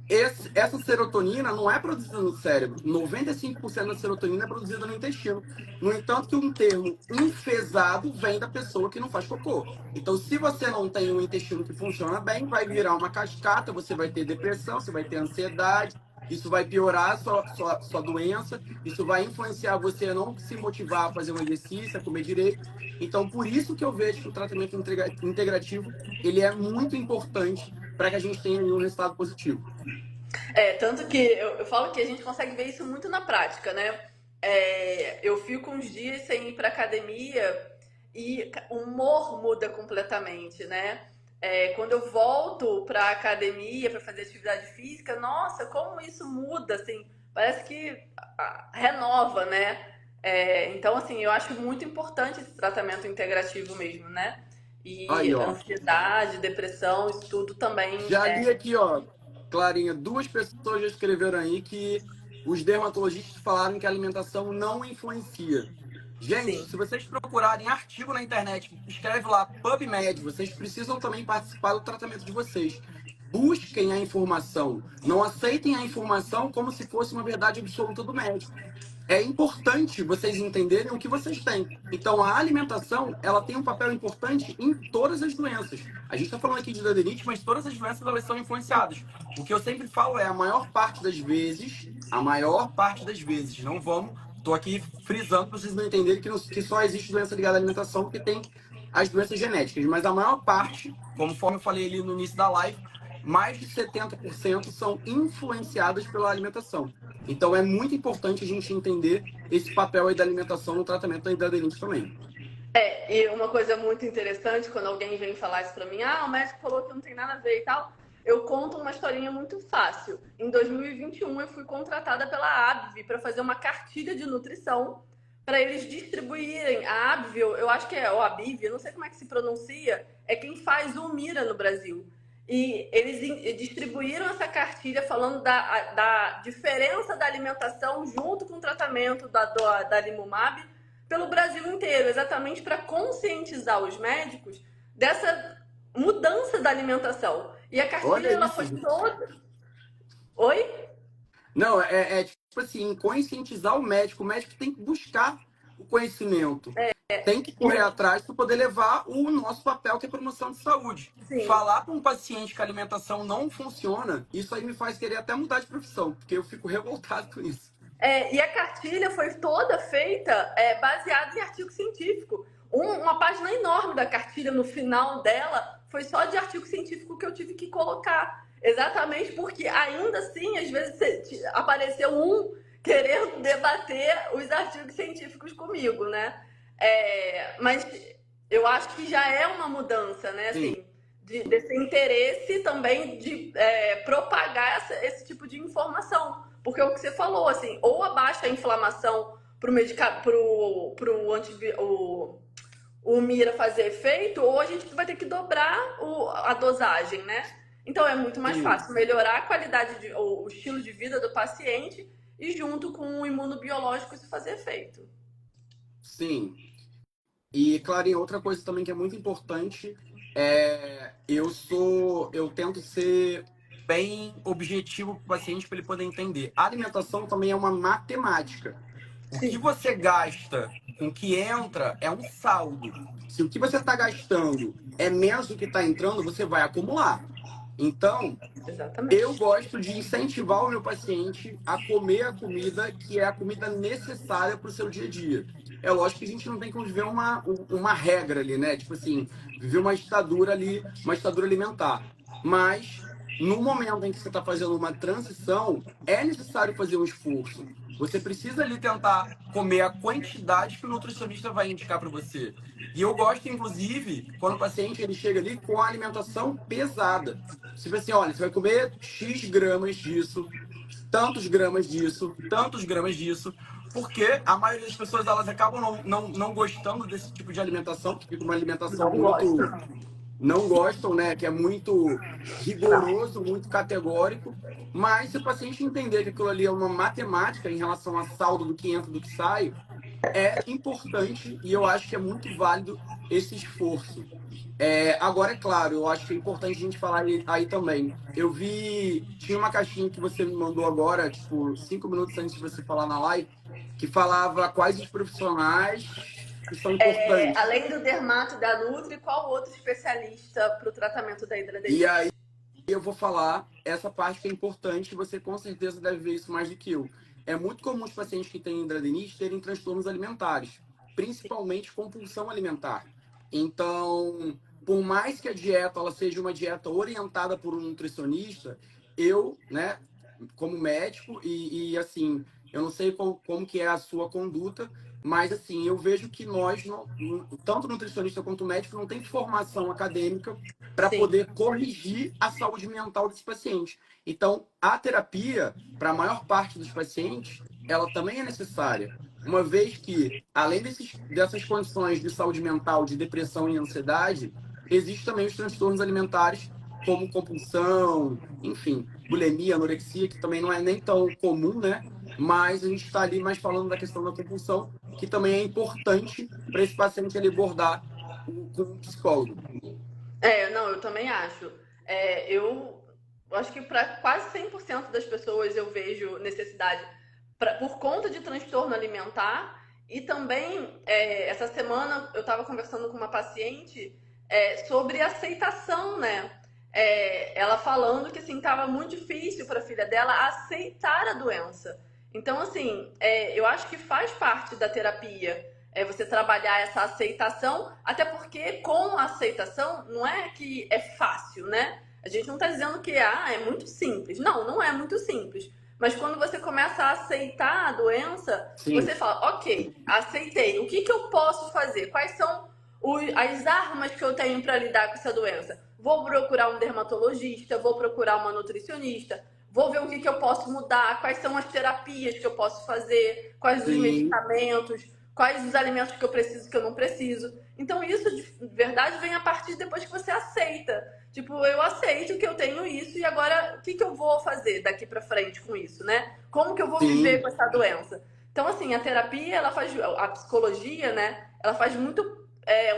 essa serotonina não é produzida no cérebro. 95% da serotonina é produzida no intestino. No entanto, que um termo enfesado vem da pessoa que não faz cocô. Então, se você não tem um intestino que funciona bem, vai virar uma cascata, você vai ter depressão, você vai ter ansiedade, isso vai piorar a sua doença, isso vai influenciar você a não se motivar a fazer um exercício, a comer direito. Então, por isso que eu vejo que o tratamento integrativo ele é muito importante para que a gente tenha um resultado positivo. Tanto que eu falo que a gente consegue ver isso muito na prática, né? Eu fico uns dias sem ir pra academia e o humor muda completamente, né? Quando eu volto pra academia para fazer atividade física, nossa, como isso muda, assim, parece que renova, né? Então, assim, eu acho muito importante esse tratamento integrativo mesmo, né? Aí, E ó. ansiedade, depressão, isso tudo também Já li aqui, ó, Clarinha, duas pessoas já escreveram aí que os dermatologistas falaram que a alimentação não influencia. Gente, sim. se vocês procurarem artigo na internet, escreve lá PubMed, vocês precisam também participar do tratamento de vocês. Busquem a informação. Não aceitem a informação como se fosse uma verdade absoluta do médico. É importante vocês entenderem o que vocês têm. Então, a alimentação, ela tem um papel importante em todas as doenças. A gente está falando aqui de adenite, mas todas as doenças elas são influenciadas. O que eu sempre falo é a maior parte das vezes, não vamos, estou aqui frisando para vocês não entenderem que só existe doença ligada à alimentação, porque tem as doenças genéticas, mas a maior parte, conforme eu falei ali no início da live, mais de 70% são influenciadas pela alimentação. Então é muito importante a gente entender esse papel aí da alimentação no tratamento da hidradenites também. E uma coisa muito interessante, quando alguém vem falar isso pra mim, o médico falou que não tem nada a ver e tal, eu conto uma historinha muito fácil. Em 2021, eu fui contratada pela ABV para fazer uma cartilha de nutrição para eles distribuírem. A ABV, eu acho que é o ABV, eu não sei como é que se pronuncia, é quem faz o Mira no Brasil. E eles distribuíram essa cartilha falando da diferença da alimentação junto com o tratamento da Limumab pelo Brasil inteiro, exatamente para conscientizar os médicos dessa mudança da alimentação. E a cartilha Olha ela isso, foi gente. toda. Oi? Não, é tipo assim, conscientizar o médico tem que buscar o conhecimento, tem que correr atrás para poder levar o nosso papel, que é promoção de saúde. Sim. Falar para um paciente que a alimentação não funciona, isso aí me faz querer até mudar de profissão, porque eu fico revoltado com isso. E a cartilha foi toda feita baseada em artigo científico. Uma página enorme da cartilha, no final dela, foi só de artigo científico que eu tive que colocar. Exatamente porque, ainda assim, às vezes apareceu um querendo debater os artigos científicos comigo, né? Mas eu acho que já é uma mudança, né? Sim, Assim, desse interesse também de propagar esse tipo de informação. Porque é o que você falou, assim, ou abaixa a inflamação para o Mira fazer efeito, ou a gente vai ter que dobrar a dosagem, né? Então é muito mais sim, fácil melhorar a qualidade, o estilo de vida do paciente e junto com o imunobiológico isso fazer efeito. sim. E, Clarinha, outra coisa também que é muito importante eu tento ser bem objetivo para o paciente para ele poder entender. A alimentação também é uma matemática. O que Sim, você gasta com o que entra é um saldo. Se o que você está gastando é menos do que está entrando, você vai acumular. Então, eu exatamente. gosto de incentivar o meu paciente a comer a comida que é a comida necessária para o seu dia a dia. É lógico que a gente não tem que viver uma regra ali, né? Tipo assim, viver uma ditadura ali, uma ditadura alimentar. Mas, no momento em que você está fazendo uma transição, é necessário fazer um esforço. Você precisa ali tentar comer a quantidade que o nutricionista vai indicar para você. E eu gosto, inclusive, quando o paciente ele chega ali com a alimentação pesada. Tipo assim, olha, você vai comer X gramas disso, tantos gramas disso, porque a maioria das pessoas elas acabam não gostando desse tipo de alimentação, que fica uma alimentação Não gosto, muito. não. Não gostam, né? Que é muito Não. rigoroso, muito categórico. Mas se o paciente entender que aquilo ali é uma matemática em relação a saldo do que entra e do que sai, é importante e eu acho que é muito válido esse esforço. Agora, é claro, eu acho que é importante a gente falar aí também. Eu vi, tinha uma caixinha que você me mandou agora, tipo, 5 minutos antes de você falar na live, que falava quais os profissionais que são importantes. Além do dermato e da Nutri, qual outro especialista para o tratamento da E aí hidradenite? eu vou falar essa parte que é importante, você com certeza deve ver isso mais do que eu. É muito comum os pacientes que têm hidradenites terem transtornos alimentares, principalmente compulsão alimentar. Então, por mais que a dieta ela seja uma dieta orientada por um nutricionista, eu, né, como médico assim, eu não sei como que é a sua conduta, mas assim, eu vejo que nós, tanto nutricionista quanto médico, não tem formação acadêmica para Sim. poder corrigir a saúde mental desse paciente. Então, a terapia, para a maior parte dos pacientes, ela também é necessária, uma vez que, além dessas condições de saúde mental, de depressão e ansiedade, existem também os transtornos alimentares, como compulsão, enfim, bulimia, anorexia, que também não é nem tão comum, né? Mas a gente está ali mais falando da questão da compulsão, que também é importante para esse paciente ele abordar com um psicólogo. Não, eu também acho. Eu acho que para quase 100% das pessoas eu vejo necessidade por conta de transtorno alimentar. E também, essa semana, eu estava conversando com uma paciente sobre aceitação, né? Ela falando que assim, estava muito difícil para a filha dela aceitar a doença. Então, assim, eu acho que faz parte da terapia você trabalhar essa aceitação, até porque com a aceitação não é que é fácil, né? A gente não está dizendo que é muito simples. Não, não é muito simples. Mas quando você começa a aceitar a doença, Sim, você fala, ok, aceitei. O que eu posso fazer? Quais são as armas que eu tenho para lidar com essa doença? Vou procurar um dermatologista, vou procurar uma nutricionista, vou ver o que eu posso mudar, quais são as terapias que eu posso fazer, quais os sim, medicamentos, quais os alimentos que eu preciso e que eu não preciso. Então, isso de verdade vem a partir depois que você aceita. Tipo, eu aceito que eu tenho isso e agora o que eu vou fazer daqui para frente com isso, né? Como que eu vou viver sim, com essa doença? Então, assim, a terapia, ela faz, a psicologia, né? Ela faz um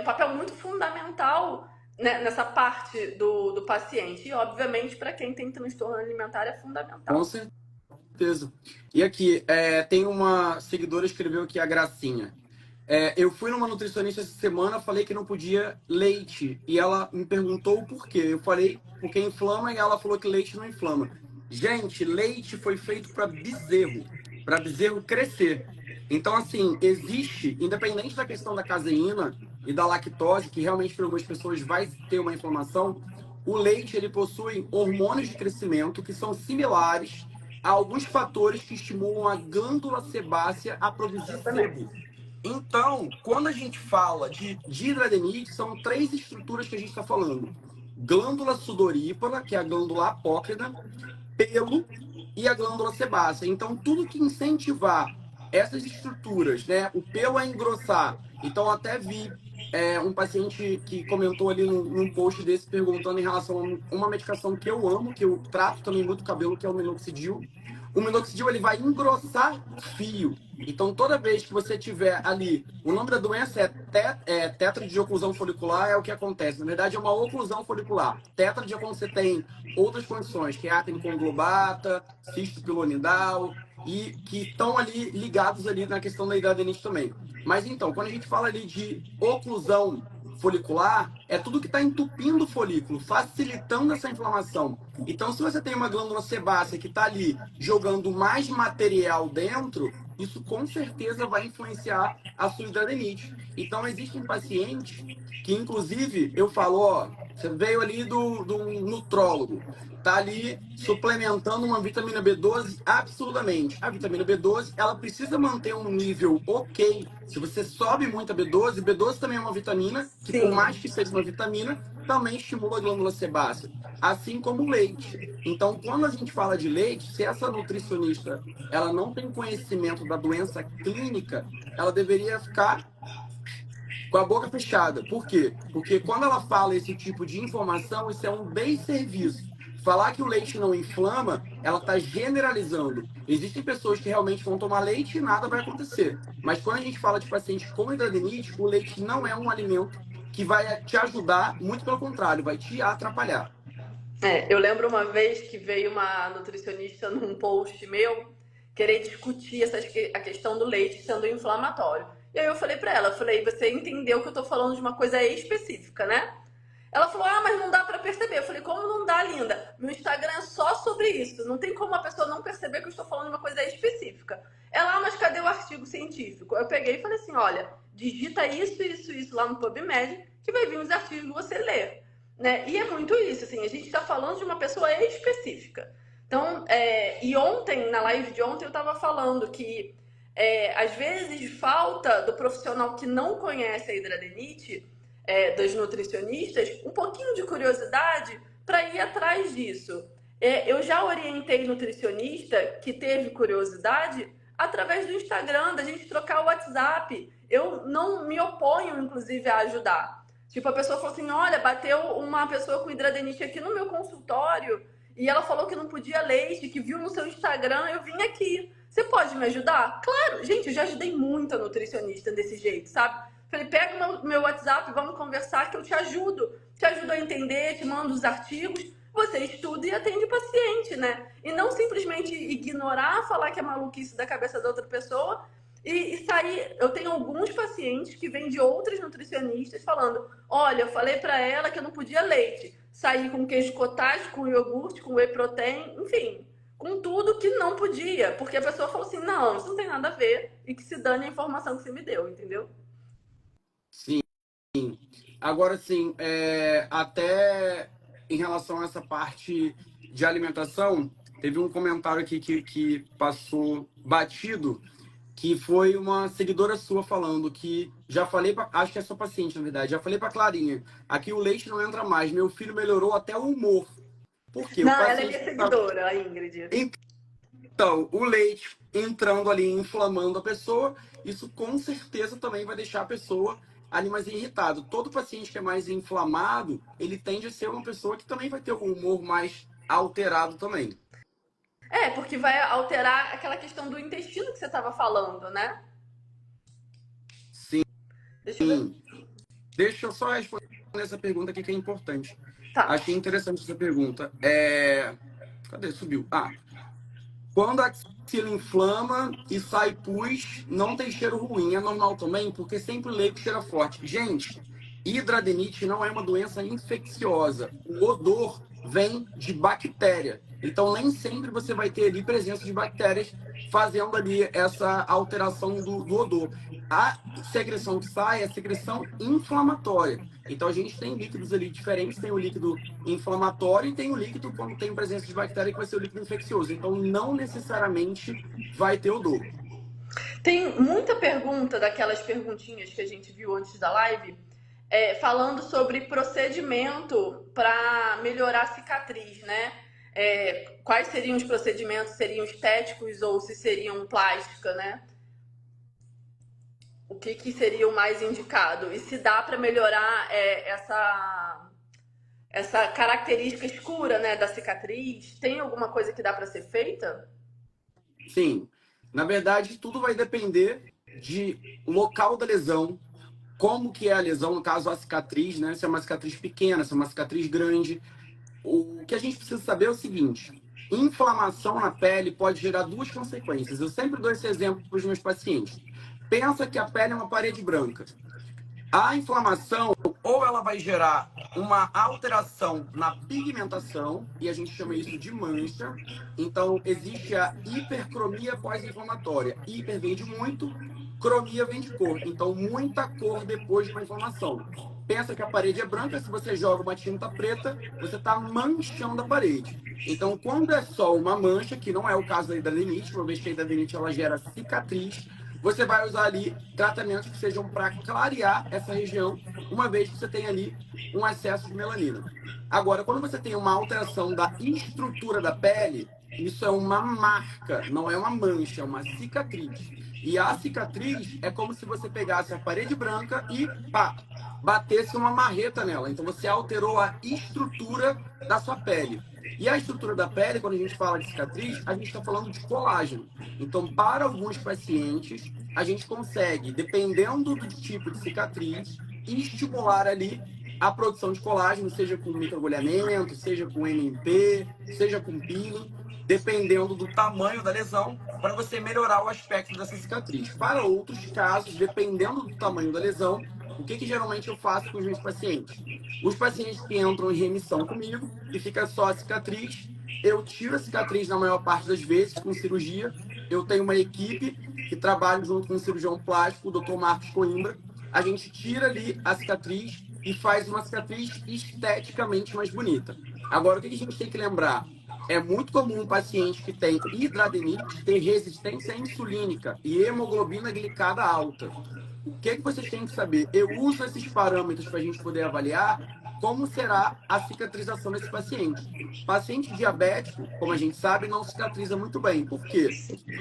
papel muito fundamental, né, nessa parte do paciente. E, obviamente, para quem tem transtorno alimentar é com fundamental. certeza. certeza. E aqui, tem uma seguidora que escreveu aqui, a Gracinha. Eu fui numa nutricionista essa semana, falei que não podia leite. E ela me perguntou o porquê. Eu falei, porque inflama, e ela falou que leite não inflama. Gente, leite foi feito para bezerro crescer. Então, assim, existe, independente da questão da caseína e da lactose, que realmente para algumas pessoas vai ter uma inflamação, o leite ele possui hormônios de crescimento que são similares a alguns fatores que estimulam a glândula sebácea a produzir Exatamente. sebo. Então, quando a gente fala de hidradenites, são três estruturas que a gente está falando. Glândula sudorípara, que é a glândula apócrina, pelo e a glândula sebácea. Então, tudo que incentivar essas estruturas, né? O pelo a engrossar. Então, até vi um paciente que comentou ali num post desse perguntando em relação a uma medicação que eu amo, que eu trato também muito cabelo, que é o minoxidil. O minoxidil ele vai engrossar fio. Então, toda vez que você tiver ali, o nome da doença é tetra de oclusão folicular, é o que acontece. Na verdade, é uma oclusão folicular. Tetra é quando você tem outras condições, que é átomo conglobata, cisto pilonidal, e que estão ali ligados ali na questão da hidradenitis também. Mas então, quando a gente fala ali de oclusão folicular, é tudo que está entupindo o folículo, facilitando essa inflamação. Então, se você tem uma glândula sebácea que está ali jogando mais material dentro, isso com certeza vai influenciar a sua hidradenitis. Então, existem pacientes que, inclusive, eu falo, ó, você veio ali do nutrólogo, tá ali suplementando uma vitamina B12 absurdamente. A vitamina B12, ela precisa manter um nível ok. Se você sobe muito a B12, B12 também é uma vitamina, que por mais Sim. que seja uma vitamina, também estimula a glândula sebácea, assim como o leite. Então, quando a gente fala de leite, se essa nutricionista ela não tem conhecimento da doença clínica, ela deveria ficar com a boca fechada. Por quê? Porque quando ela fala esse tipo de informação, isso é um desserviço. Falar que o leite não inflama, ela está generalizando. Existem pessoas que realmente vão tomar leite e nada vai acontecer. Mas quando a gente fala de pacientes com hidradenites, o leite não é um alimento que vai te ajudar, muito pelo contrário, vai te atrapalhar. Eu lembro uma vez que veio uma nutricionista num post meu querer discutir a questão do leite sendo inflamatório. E aí eu falei pra ela, eu falei, você entendeu que eu tô falando de uma coisa específica, né? Ela falou, mas não dá pra perceber. Eu falei, como não dá, linda? Meu Instagram é só sobre isso. Não tem como a pessoa não perceber que eu estou falando de uma coisa específica. Ela, mas cadê o artigo científico? Eu peguei e falei assim, olha, digita isso lá no PubMed, que vai vir os artigos que você lê. Né? E é muito isso, assim, a gente está falando de uma pessoa específica. Então, e ontem, na live de ontem, eu estava falando que às vezes falta do profissional que não conhece a hidradenite, dos nutricionistas, um pouquinho de curiosidade para ir atrás disso. Eu já orientei nutricionista que teve curiosidade através do Instagram, da gente trocar o WhatsApp. Eu não me oponho, inclusive, a ajudar. Tipo, a pessoa falou assim: olha, bateu uma pessoa com hidradenite aqui no meu consultório e ela falou que não podia leite, que viu no seu Instagram, eu vim aqui. Você pode me ajudar? Claro, gente, eu já ajudei muito a nutricionista desse jeito, sabe? Falei, pega o meu WhatsApp, vamos conversar que eu te ajudo. Te ajudo a entender, te mando os artigos. Você estuda e atende o paciente, né? E não simplesmente ignorar, falar que é maluquice da cabeça da outra pessoa e sair. Eu tenho alguns pacientes que vêm de outros nutricionistas falando: olha, eu falei para ela que eu não podia leite. Saí com queijo cottage, com iogurte, com whey protein, enfim, com tudo que não podia, porque a pessoa falou assim: não, isso não tem nada a ver e que se dane a informação que você me deu, entendeu? Sim. Agora, sim, até em relação a essa parte de alimentação, teve um comentário aqui que passou batido, que foi uma seguidora sua falando que já falei para, acho que é sua paciente, na verdade, já falei para Clarinha, aqui o leite não entra mais, meu filho melhorou até o humor. Por quê? O Não, ela é paciente minha seguidora, a Ingrid. então, o leite entrando ali, inflamando a pessoa, isso com certeza também vai deixar a pessoa ali mais irritada. Todo paciente que é mais inflamado, ele tende a ser uma pessoa que também vai ter o humor mais alterado também. Porque vai alterar aquela questão do intestino que você estava falando, né? Sim. Deixa eu ver. Deixa eu só responder essa pergunta aqui que é importante. Tá. Achei interessante essa pergunta. Cadê? Subiu. Ah, Quando a axila inflama e sai pus, não tem cheiro ruim. É normal também, porque sempre leigo cheira forte. Gente, hidradenite não é uma doença infecciosa. O odor vem de bactéria. Então, nem sempre você vai ter ali presença de bactérias fazendo ali essa alteração do odor. A secreção que sai é secreção inflamatória. Então, a gente tem líquidos ali diferentes. Tem o líquido inflamatório e tem o líquido quando tem presença de bactéria que vai ser o líquido infeccioso. Então, não necessariamente vai ter odor. Tem muita pergunta daquelas perguntinhas que a gente viu antes da live, falando sobre procedimento para melhorar a cicatriz, né? Quais seriam os procedimentos? Seriam estéticos ou se seriam plástica, né? O que seria o mais indicado? E se dá para melhorar essa característica escura, né, da cicatriz? Tem alguma coisa que dá para ser feita? Sim. Na verdade, tudo vai depender de local da lesão, como que é a lesão, no caso a cicatriz, né? Se é uma cicatriz pequena, se é uma cicatriz grande. O que a gente precisa saber é o seguinte: inflamação na pele pode gerar duas consequências. Eu sempre dou esse exemplo para os meus pacientes. Pensa que a pele é uma parede branca. A inflamação, ou ela vai gerar uma alteração na pigmentação, e a gente chama isso de mancha. Então, existe a hipercromia pós-inflamatória. Hiper vem de muito, cromia vem de cor. Então, muita cor depois de uma inflamação. Pensa que a parede é branca, se você joga uma tinta preta, você está manchando a parede. Então, quando é só uma mancha, que não é o caso da hidradeniite, uma vez que a hidradeniite ela gera cicatriz, você vai usar ali tratamentos que sejam para clarear essa região, uma vez que você tem ali um excesso de melanina. Agora, quando você tem uma alteração da estrutura da pele, isso é uma marca, não é uma mancha, é uma cicatriz. E a cicatriz é como se você pegasse a parede branca e pá, batesse uma marreta nela. Então você alterou a estrutura da sua pele. E a estrutura da pele, quando a gente fala de cicatriz, a gente está falando de colágeno. Então, para alguns pacientes, a gente consegue, dependendo do tipo de cicatriz, estimular ali a produção de colágeno, seja com microagulhamento, seja com NMP, seja com peeling, dependendo do tamanho da lesão, para você melhorar o aspecto dessa cicatriz. Para outros casos, dependendo do tamanho da lesão, o que geralmente eu faço com os meus pacientes? Os pacientes que entram em remissão comigo e fica só a cicatriz, eu tiro a cicatriz na maior parte das vezes com cirurgia. Eu tenho uma equipe que trabalha junto com um cirurgião plástico, o Dr. Marcos Coimbra. A gente tira ali a cicatriz e faz uma cicatriz esteticamente mais bonita. Agora, o que a gente tem que lembrar? É muito comum um paciente que tem hidradenite ter resistência insulínica e hemoglobina glicada alta. O que vocês têm que saber? Eu uso esses parâmetros para a gente poder avaliar como será a cicatrização desse paciente. Paciente diabético, como a gente sabe, não cicatriza muito bem. Por quê?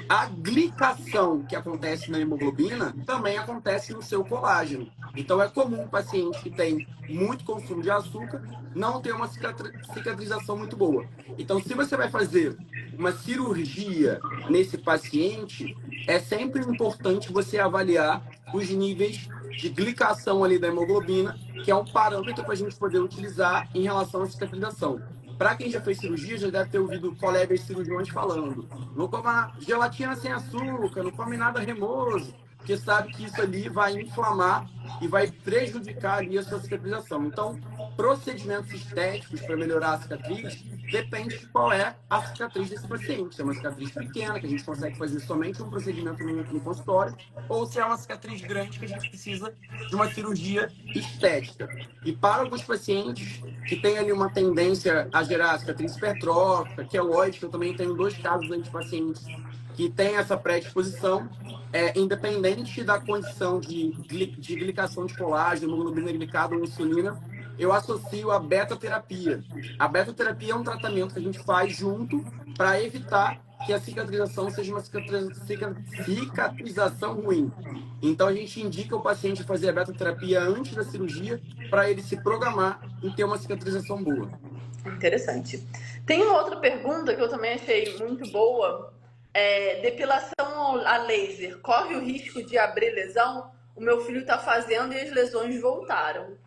A glicação que acontece na hemoglobina também acontece no seu colágeno. Então, é comum um paciente que tem muito consumo de açúcar não ter uma cicatrização muito boa. Então, se você vai fazer uma cirurgia nesse paciente, é sempre importante você avaliar os níveis de glicação ali da hemoglobina, que é um parâmetro para a gente poder utilizar em relação à cicatrização. Para quem já fez cirurgia, já deve ter ouvido colegas cirurgiões falando: não coma gelatina sem açúcar, não come nada remoso, porque sabe que isso ali vai inflamar e vai prejudicar ali a sua cicatrização. Então, procedimentos estéticos para melhorar a cicatriz depende de qual é a cicatriz desse paciente. Se é uma cicatriz pequena, que a gente consegue fazer somente um procedimento no consultório, ou se é uma cicatriz grande, que a gente precisa de uma cirurgia estética. E para alguns pacientes que têm ali uma tendência a gerar cicatriz hipertrófica, queloide, eu também tenho 2 casos aí de pacientes que têm essa predisposição, independente da condição de glicação de colágeno, hemoglobina glicada ou insulina, eu associo a beta-terapia. A beta-terapia é um tratamento que a gente faz junto para evitar que a cicatrização seja uma cicatrização ruim. Então, a gente indica o paciente fazer a beta-terapia antes da cirurgia para ele se programar e ter uma cicatrização boa. Interessante. Tem uma outra pergunta que eu também achei muito boa. Depilação a laser corre o risco de abrir lesão? O meu filho está fazendo e as lesões voltaram.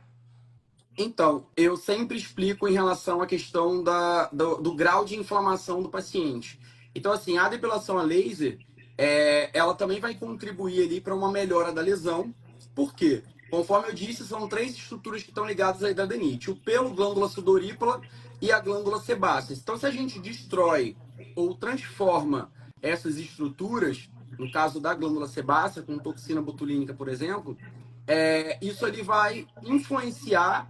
Então, eu sempre explico em relação à questão do grau de inflamação do paciente. Então, assim, a depilação a laser, ela também vai contribuir ali para uma melhora da lesão. Por quê? Conforme eu disse, são três estruturas que estão ligadas à hidradenites: o pelo, glândula sudorípara e a glândula sebácea. Então, se a gente destrói ou transforma essas estruturas, no caso da glândula sebácea, com toxina botulínica, por exemplo, isso ali vai influenciar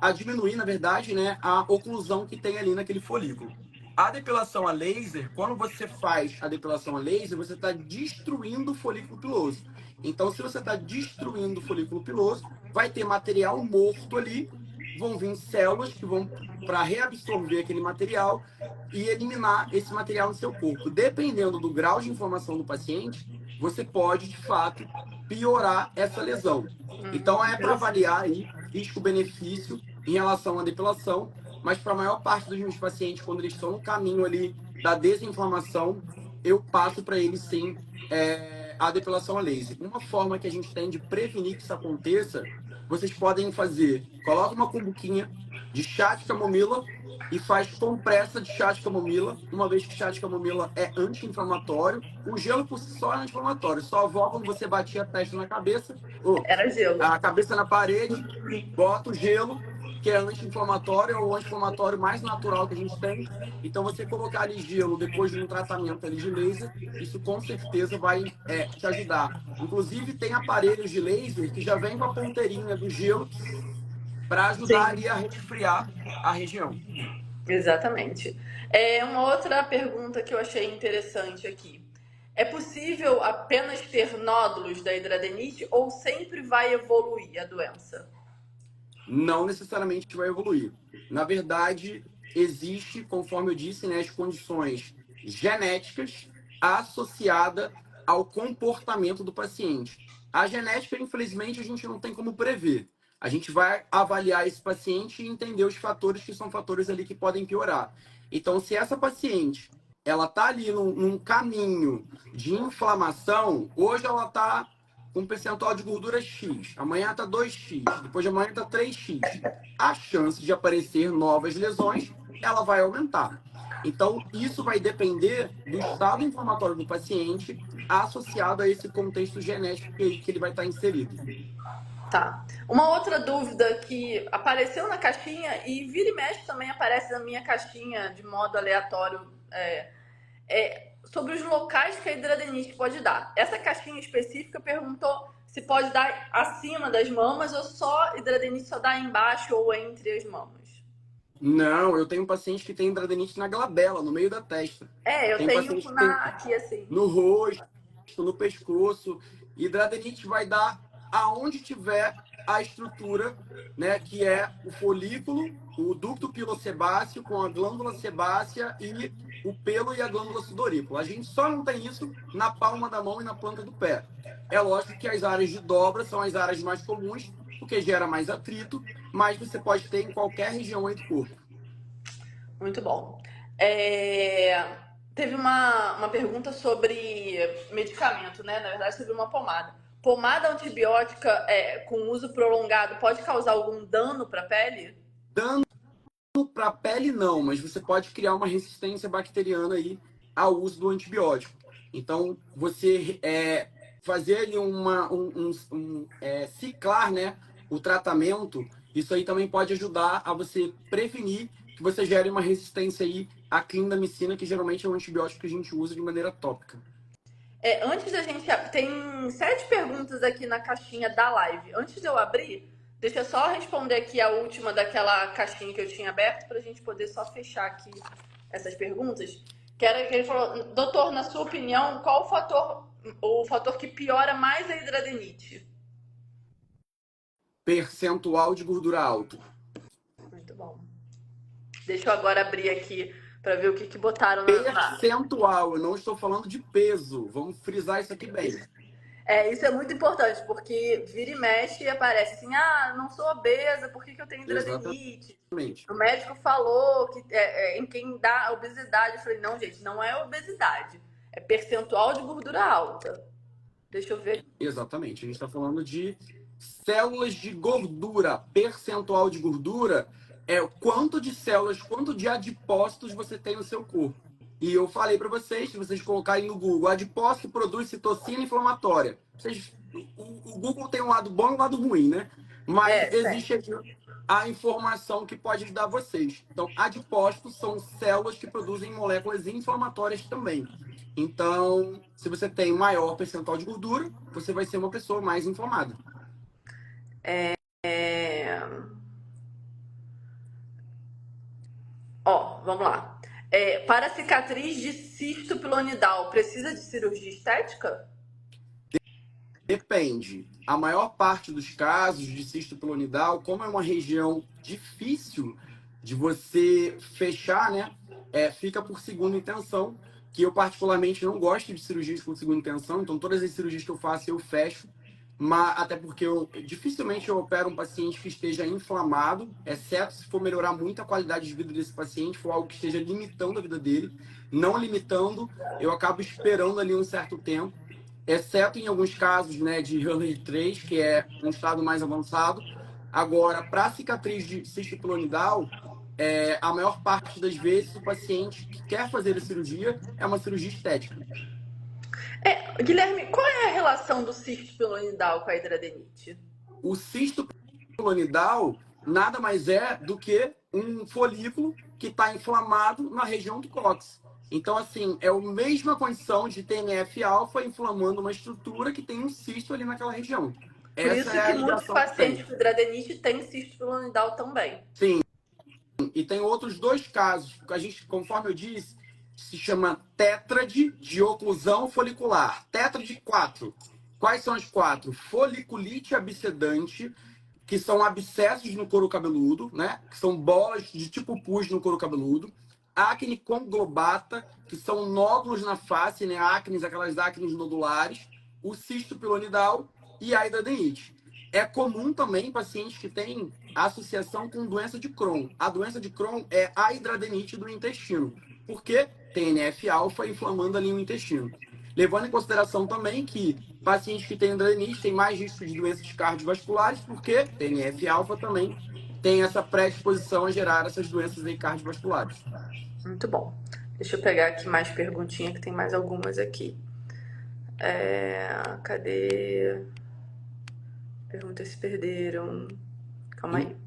a diminuir, na verdade, né, a oclusão que tem ali naquele folículo. A depilação a laser, quando você faz a depilação a laser, você está destruindo o folículo piloso. Então, se você está destruindo o folículo piloso, vai ter material morto ali, vão vir células que vão para reabsorver aquele material e eliminar esse material no seu corpo. Dependendo do grau de inflamação do paciente, você pode, de fato, piorar essa lesão. Então, é para Interessante. avaliar aí risco-benefício em relação à depilação, mas para a maior parte dos meus pacientes, quando eles estão no caminho ali da desinflamação, eu passo para eles sim a depilação a laser. Uma forma que a gente tem de prevenir que isso aconteça, vocês podem fazer, coloca uma cumbuquinha de chá de camomila e faz compressa de chá de camomila, uma vez que chá de camomila é anti-inflamatório. O gelo por si só é anti-inflamatório. Sua avó, quando você batia a testa na cabeça, ou Era gelo. a cabeça na parede, bota o gelo, que é anti-inflamatório, é o anti-inflamatório mais natural que a gente tem. Então, você colocar ali gelo depois de um tratamento ali de laser, isso com certeza vai te ajudar. Inclusive, tem aparelhos de laser que já vem com a ponteirinha do gelo para ajudar Sim, ali a resfriar a região. exatamente. Uma outra pergunta que eu achei interessante aqui. É possível apenas ter nódulos da hidradenite ou sempre vai evoluir a doença? Não necessariamente vai evoluir. Na verdade, existe, conforme eu disse, né, as condições genéticas associadas ao comportamento do paciente. A genética, infelizmente, a gente não tem como prever. A gente vai avaliar esse paciente e entender os fatores que são fatores ali que podem piorar. Então, se essa paciente ela está ali num caminho de inflamação, hoje ela está com um percentual de gordura X, amanhã está 2x, depois de amanhã está 3x. A chance de aparecer novas lesões, ela vai aumentar. Então, isso vai depender do estado inflamatório do paciente associado a esse contexto genético que ele vai estar inserido. Tá. Uma outra dúvida que apareceu na caixinha e vira e mexe também aparece na minha caixinha de modo aleatório é sobre os locais que a hidradenite pode dar. Essa caixinha específica perguntou se pode dar acima das mamas ou só hidradenite só dá embaixo ou entre as mamas. Não, eu tenho um paciente que tem hidradeniite na glabela, no meio da testa. Eu Tem um tenho paciente que tem aqui assim. no rosto, no pescoço. Hidradenites vai dar aonde tiver a estrutura, né, que é o folículo, o ducto pilosebáceo com a glândula sebácea e o pelo e a glândula sudorípara. A gente só não tem isso na palma da mão e na planta do pé. É lógico que as áreas de dobra são as áreas mais comuns, porque gera mais atrito, mas você pode ter em qualquer região aí do corpo. Muito bom. Teve uma pergunta sobre medicamento, né? Na verdade, sobre uma pomada. Pomada antibiótica com uso prolongado pode causar algum dano para a pele? Dano para a pele, não, mas você pode criar uma resistência bacteriana aí ao uso do antibiótico. Então, você fazer ali ciclar, né, o tratamento, isso aí também pode ajudar a você prevenir que você gere uma resistência aí à clindamicina, que geralmente é um antibiótico que a gente usa de maneira tópica. Antes da gente. Tem 7 perguntas aqui na caixinha da live. Antes de eu abrir, deixa eu só responder aqui a última daquela caixinha que eu tinha aberto para a gente poder só fechar aqui essas perguntas. Que era que ele falou, doutor, na sua opinião, qual o fator que piora mais a hidradenite? Percentual de gordura alto. Muito bom. Deixa eu agora abrir aqui para ver o que botaram na. Percentual, eu não estou falando de peso. Vamos frisar isso aqui bem. Isso é muito importante, porque vira e mexe e aparece assim, não sou obesa, por que eu tenho hidradenite? Exatamente. O médico falou que em quem dá obesidade. Eu falei, não, gente, não é obesidade. É percentual de gordura alta. Deixa eu ver. Exatamente. A gente está falando de células de gordura. Percentual de gordura é o quanto de células, quanto de adipócitos você tem no seu corpo. E eu falei para vocês, se vocês colocarem no Google, adipós que produz citocina inflamatória. O Google tem um lado bom e um lado ruim, né? Mas existe Certo. aqui a informação que pode ajudar vocês. Então, adipócitos são células que produzem moléculas inflamatórias também. Então, se você tem maior percentual de gordura, você vai ser uma pessoa mais inflamada. É, Ó, vamos lá. Para cicatriz de cisto pilonidal, precisa de cirurgia estética? Depende. A maior parte dos casos de cisto pilonidal, como é uma região difícil de você fechar, né? Fica por segunda intenção, que eu particularmente não gosto de cirurgias por segunda intenção, então todas as cirurgias que eu faço eu fecho, mas até porque dificilmente eu opero um paciente que esteja inflamado, exceto se for melhorar muito a qualidade de vida desse paciente, for algo que esteja limitando a vida dele. Não limitando, eu acabo esperando ali um certo tempo, exceto em alguns casos, né, de Hurley 3, que é um estado mais avançado. Agora, para cicatriz de cisto pilonidal, a maior parte das vezes o paciente que quer fazer a cirurgia é uma cirurgia estética. Guilherme, qual é a relação do cisto pilonidal com a hidradeniite? O cisto pilonidal nada mais é do que um folículo que está inflamado na região do cóccix. Então, assim, é a mesma condição de TNF-alfa inflamando uma estrutura que tem um cisto ali naquela região. Por Essa isso é a que muitos ligação que tem. pacientes com hidradeniite têm cisto pilonidal também. Sim, e tem outros dois casos, que a gente, conforme eu disse, se chama tétrade de oclusão folicular. Tétrade 4. Quais são as quatro? Foliculite abscedante, que são abscessos no couro cabeludo, né? Que são bolas de tipo pus no couro cabeludo. Acne conglobata, que são nódulos na face, né? Acnes, aquelas acnes nodulares. O cisto pilonidal e a hidradeniite. É comum também em pacientes que têm associação com doença de Crohn. A doença de Crohn é a hidradeniite do intestino. Por quê? TNF-alfa inflamando ali o intestino. Levando em consideração também que pacientes que têm hidradeniite têm mais risco de doenças cardiovasculares, porque TNF-alfa também tem essa predisposição a gerar essas doenças aí cardiovasculares. Muito bom. Deixa eu pegar aqui mais perguntinha, que tem mais algumas aqui. Cadê? Perguntas se perderam. Calma aí.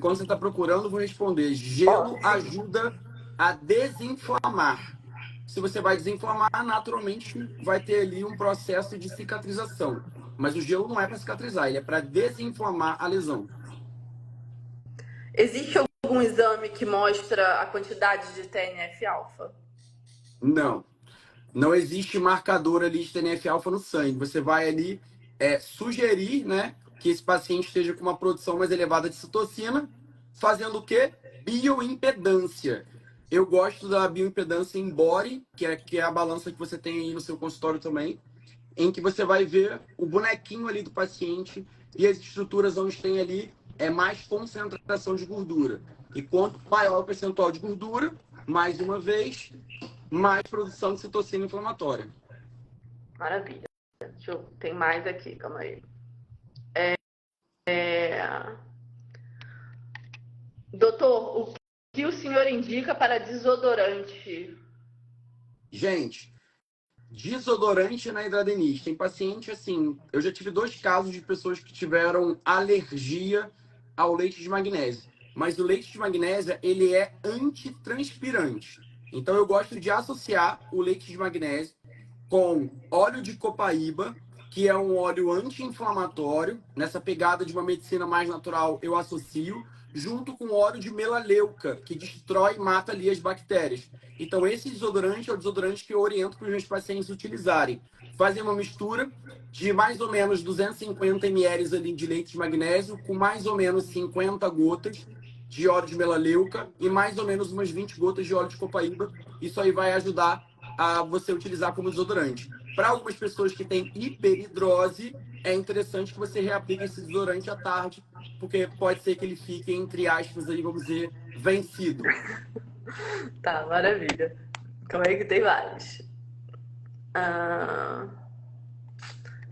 Quando você está procurando, eu vou responder. Gelo ajuda a desinflamar. Se você vai desinflamar, naturalmente vai ter ali um processo de cicatrização. Mas o gelo não é para cicatrizar, ele é para desinflamar a lesão. Existe algum exame que mostra a quantidade de TNF-alfa? Não. Não existe marcador ali de TNF-alfa no sangue. Você vai ali sugerir, né, que esse paciente esteja com uma produção mais elevada de citocina, fazendo o quê? Bioimpedância. Eu gosto da bioimpedância em body, que é a balança que você tem aí no seu consultório também, em que você vai ver o bonequinho ali do paciente e as estruturas onde tem ali mais concentração de gordura. E quanto maior o percentual de gordura, mais uma vez, mais produção de citocina inflamatória. Maravilha. Tem mais aqui, calma aí. Doutor, o que o senhor indica para desodorante? Gente, desodorante na hidradeniite. Tem paciente assim, eu já tive 2 casos de pessoas que tiveram alergia ao leite de magnésia. Mas o leite de magnésia, ele é antitranspirante. Então eu gosto de associar o leite de magnésia com óleo de copaíba, que é um óleo anti-inflamatório. Nessa pegada de uma medicina mais natural, eu associo, junto com óleo de melaleuca, que destrói e mata ali as bactérias. Então, esse desodorante é o desodorante que eu oriento para os meus pacientes utilizarem. Fazem uma mistura de mais ou menos 250 ml ali de leite de magnésio, com mais ou menos 50 gotas de óleo de melaleuca e mais ou menos umas 20 gotas de óleo de copaíba. Isso aí vai ajudar a você utilizar como desodorante. Para algumas pessoas que têm hiperidrose, é interessante que você reaplique esse desodorante à tarde, porque pode ser que ele fique, entre aspas, aí, vamos dizer, vencido. Tá, maravilha. Calma aí que tem vários.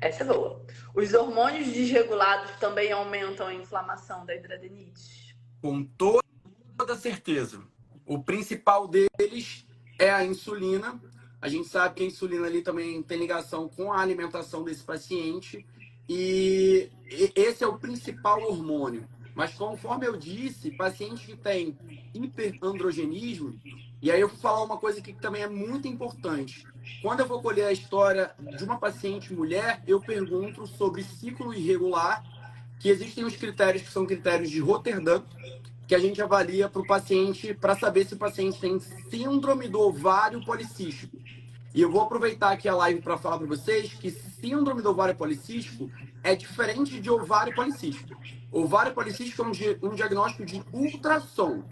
Essa é boa. Os hormônios desregulados também aumentam a inflamação da hidradeniite? Com toda certeza. O principal deles é a insulina. A gente sabe que a insulina ali também tem ligação com a alimentação desse paciente e esse é o principal hormônio. Mas conforme eu disse, paciente que tem hiperandrogenismo, e aí eu vou falar uma coisa aqui que também é muito importante. Quando eu vou colher a história de uma paciente mulher, eu pergunto sobre ciclo irregular, que existem os critérios que são critérios de Rotterdam, que a gente avalia para o paciente para saber se o paciente tem síndrome do ovário policístico. E eu vou aproveitar aqui a live para falar para vocês que síndrome do ovário policístico é diferente de ovário policístico. Ovário policístico é um diagnóstico de ultrassom.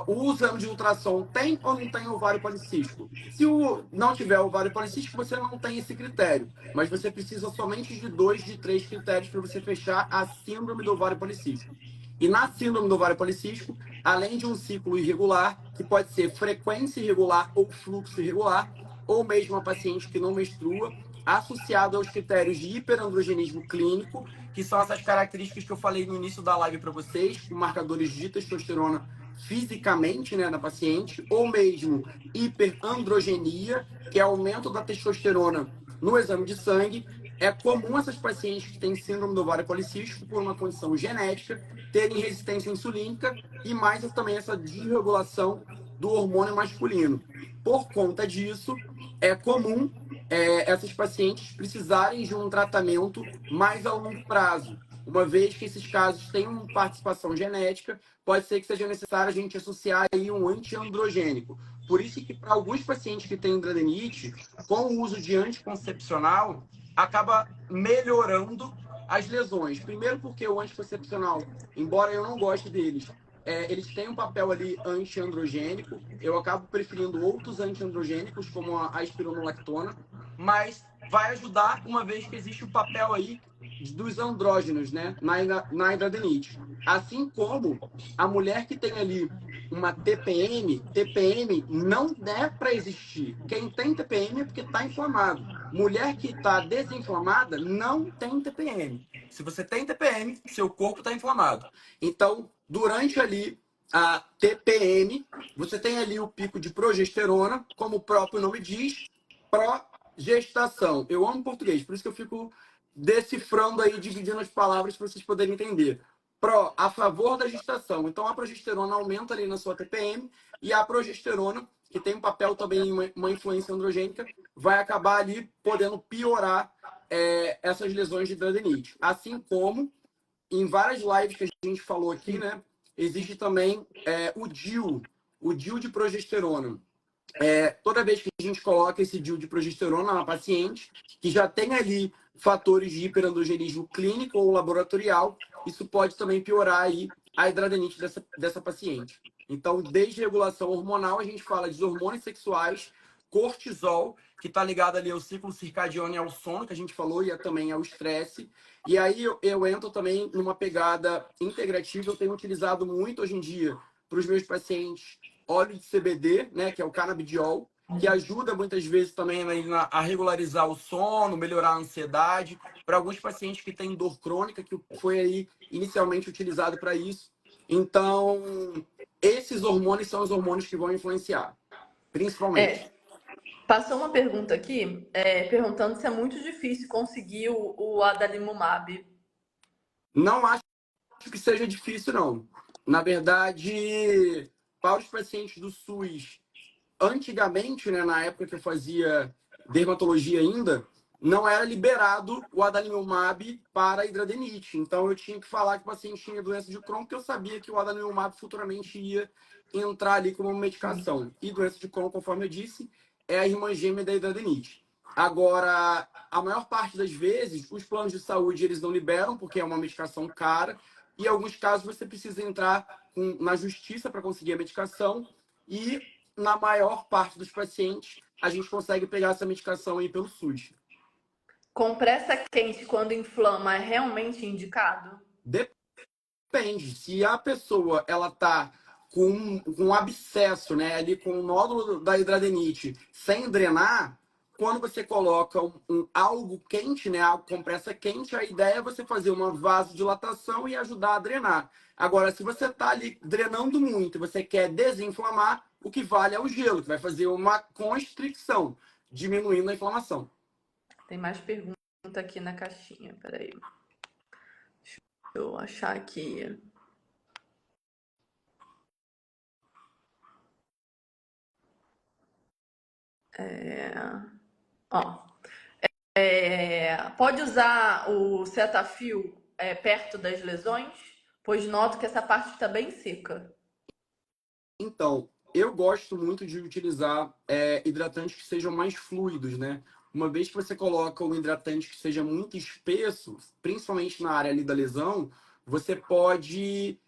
O exame de ultrassom tem ou não tem ovário policístico? Se não tiver ovário policístico, você não tem esse critério. Mas você precisa somente de 2 de 3 critérios para você fechar a síndrome do ovário policístico. E na síndrome do ovário policístico, além de um ciclo irregular, que pode ser frequência irregular ou fluxo irregular, ou mesmo uma paciente que não menstrua, associado aos critérios de hiperandrogenismo clínico, que são essas características que eu falei no início da live para vocês, com marcadores de testosterona fisicamente, né, na paciente, ou mesmo hiperandrogenia, que é aumento da testosterona no exame de sangue. É comum essas pacientes que têm síndrome do ovário policístico, por uma condição genética, terem resistência insulínica e mais também essa desregulação do hormônio masculino. Por conta disso, é comum essas pacientes precisarem de um tratamento mais a longo prazo. Uma vez que esses casos têm uma participação genética, pode ser que seja necessário a gente associar aí um antiandrogênico. Por isso que para alguns pacientes que têm hidradeniite, com o uso de anticoncepcional, acaba melhorando as lesões. Primeiro porque o anticoncepcional, embora eu não goste deles, eles têm um papel ali antiandrogênico. Eu acabo preferindo outros antiandrogênicos, como a espironolactona, mas vai ajudar uma vez que existe o papel aí dos andrógenos, né, na hidradeniite. Assim como a mulher que tem ali uma TPM não é para existir. Quem tem TPM é porque está inflamado. Mulher que está desinflamada não tem TPM. Se você tem TPM, seu corpo está inflamado. Então, durante ali a TPM, você tem ali o pico de progesterona, como o próprio nome diz, progestação. Eu amo português, por isso que eu fico decifrando aí, dividindo as palavras para vocês poderem entender. Pro, a favor da gestação. Então, a progesterona aumenta ali na sua TPM e a progesterona, que tem um papel também, uma influência androgênica, vai acabar ali podendo piorar essas lesões de hidradeniite. Assim como em várias lives que a gente falou aqui, né, existe também o DIU de progesterona. Toda vez que a gente coloca esse DIU de progesterona na paciente, que já tem ali fatores de hiperandrogenismo clínico ou laboratorial, isso pode também piorar aí a hidradenite dessa paciente. Então, desde regulação hormonal, a gente fala de hormônios sexuais, cortisol, que está ligado ali ao ciclo circadiano e ao sono, que a gente falou, e também ao estresse. E aí eu entro também numa pegada integrativa, eu tenho utilizado muito hoje em dia para os meus pacientes óleo de CBD, né, que é o canabidiol, que ajuda muitas vezes também a regularizar o sono, melhorar a ansiedade, para alguns pacientes que têm dor crônica, que foi aí inicialmente utilizado para isso. Então, esses hormônios são os hormônios que vão influenciar, principalmente. Passou uma pergunta aqui, perguntando se é muito difícil conseguir o adalimumab. Não acho que seja difícil, não. Na verdade, para os pacientes do SUS, antigamente, né, na época que eu fazia dermatologia ainda, não era liberado o adalimumab para hidradeniite. Então, eu tinha que falar que o paciente tinha doença de Crohn, porque eu sabia que o adalimumab futuramente ia entrar ali como medicação. E doença de Crohn, conforme eu disse, é a irmã gêmea da hidradeniite. Agora, a maior parte das vezes, os planos de saúde eles não liberam, porque é uma medicação cara, e em alguns casos você precisa entrar na justiça para conseguir a medicação, e na maior parte dos pacientes, a gente consegue pegar essa medicação aí pelo SUS. Compressa quente quando inflama é realmente indicado? Depende. Se a pessoa ela tá com um abscesso, né, ali com o nódulo da hidradenite sem drenar, quando você coloca algo quente, né, algo compressa quente, a ideia é você fazer uma vasodilatação e ajudar a drenar. Agora, se você está ali drenando muito e você quer desinflamar, o que vale é o gelo, que vai fazer uma constricção, diminuindo a inflamação. Tem mais pergunta aqui na caixinha, peraí. Deixa eu achar aqui. Ó, pode usar o Cetaphil perto das lesões? Pois noto que essa parte está bem seca. Então, eu gosto muito de utilizar hidratantes que sejam mais fluidos, né? Uma vez que você coloca um hidratante que seja muito espesso, principalmente na área ali da lesão, você pode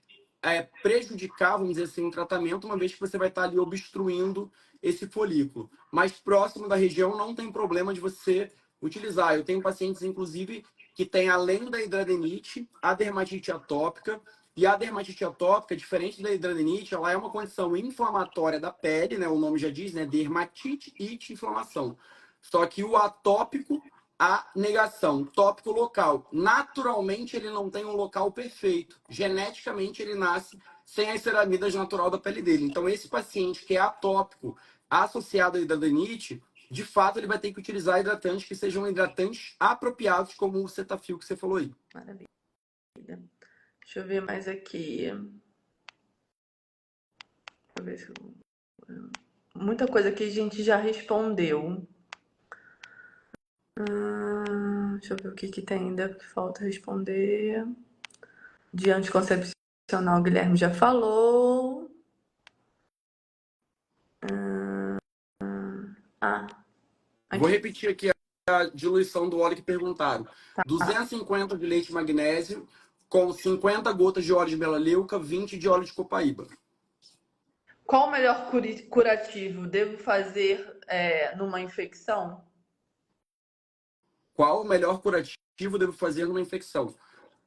prejudicar, vamos dizer assim, o tratamento, uma vez que você vai estar ali obstruindo esse folículo. Mas próximo da região não tem problema de você utilizar. Eu tenho pacientes, inclusive, que têm, além da hidradenite, a dermatite atópica. E a dermatite atópica, diferente da hidradenite, ela é uma condição inflamatória da pele, né? O nome já diz, né? Dermatite, it, inflamação. Só que o atópico, a negação, tópico local. Naturalmente, ele não tem um local perfeito. Geneticamente, ele nasce sem as ceramidas natural da pele dele. Então, esse paciente que é atópico, associado à hidradenite, de fato, ele vai ter que utilizar hidratantes que sejam hidratantes apropriados, como o Cetaphil que você falou aí. Maravilha. Deixa eu ver mais aqui. Deixa eu ver se muita coisa que a gente já respondeu. Deixa eu ver o que, que tem ainda que falta responder. De anticoncepcional, o Guilherme já falou. Ah, Vou aqui. repetir aqui a diluição do óleo que perguntaram. Tá. 250 de leite magnésio com 50 gotas de óleo de melaleuca, 20 de óleo de copaíba. Qual o melhor curativo devo fazer numa infecção? Qual o melhor curativo devo fazer numa infecção?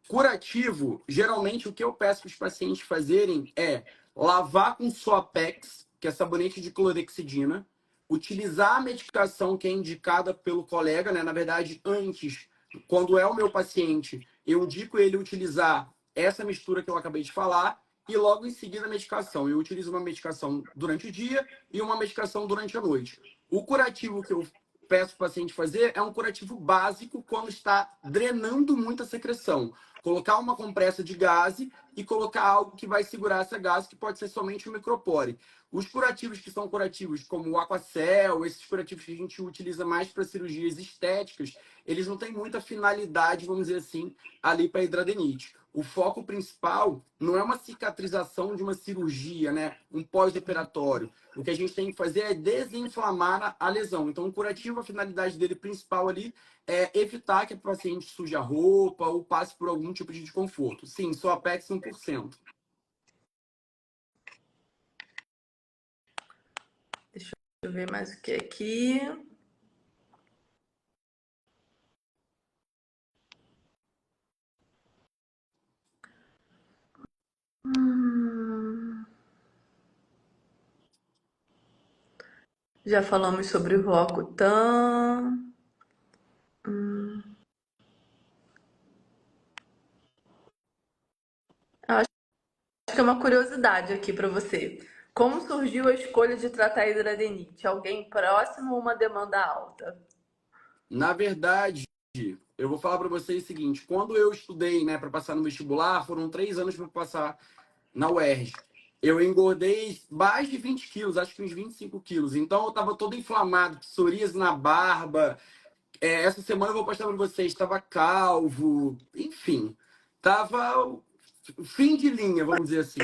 Curativo, geralmente o que eu peço para os pacientes fazerem é lavar com Suapex, que é sabonete de clorexidina, utilizar a medicação que é indicada pelo colega, né? Na verdade, antes, quando é o meu paciente, eu indico ele utilizar essa mistura que eu acabei de falar e logo em seguida a medicação. Eu utilizo uma medicação durante o dia e uma medicação durante a noite. O curativo que eu peço para o paciente fazer é um curativo básico quando está drenando muita secreção. Colocar uma compressa de gaze e colocar algo que vai segurar essa gase, que pode ser somente o micropore. Os curativos que são curativos, como o Aquacel, esses curativos que a gente utiliza mais para cirurgias estéticas, eles não têm muita finalidade, vamos dizer assim, ali para hidradenite. O foco principal não é uma cicatrização de uma cirurgia, né? Um pós-operatório. O que a gente tem que fazer é desinflamar a lesão. Então, o curativo, a finalidade dele principal ali é evitar que o paciente suje a roupa ou passe por algum tipo de desconforto. Sim, só Apex 1%. Deixa eu ver mais o que aqui. Já falamos sobre o Roacutan. Acho que é uma curiosidade aqui para você. Como surgiu a escolha de tratar a hidradeniite? Alguém próximo ou uma demanda alta? Na verdade, eu vou falar para vocês o seguinte: quando eu estudei, né, para passar no vestibular, foram 3 anos para passar na UERJ. Eu engordei mais de 20 quilos, acho que uns 25 quilos. Então eu estava todo inflamado, psoríase na barba. Essa semana eu vou postar para vocês, estava calvo, enfim, estava fim de linha, vamos dizer assim.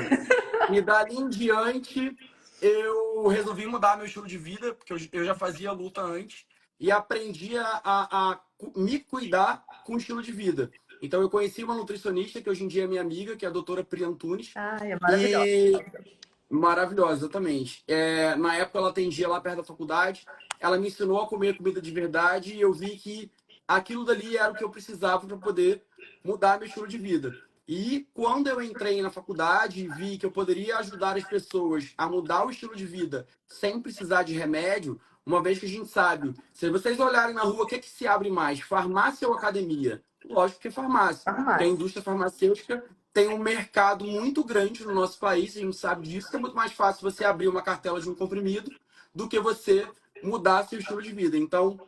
E dali em diante, eu resolvi mudar meu estilo de vida, porque eu já fazia luta antes, e aprendi a me cuidar com estilo de vida. Então, eu conheci uma nutricionista, que hoje em dia é minha amiga, que é a doutora Pri Antunes, Ai, é maravilhosa. e maravilhosa, exatamente. Na época, ela atendia lá perto da faculdade, ela me ensinou a comer comida de verdade, e eu vi que aquilo dali era o que eu precisava para poder mudar meu estilo de vida. E quando eu entrei na faculdade e vi que eu poderia ajudar as pessoas a mudar o estilo de vida sem precisar de remédio, uma vez que a gente sabe, se vocês olharem na rua, o que é que se abre mais, farmácia ou academia? Lógico que é farmácia, porque a Farmácia. indústria farmacêutica tem um mercado muito grande no nosso país, a gente sabe disso, que é muito mais fácil você abrir uma cartela de um comprimido do que você mudar seu estilo de vida. Então,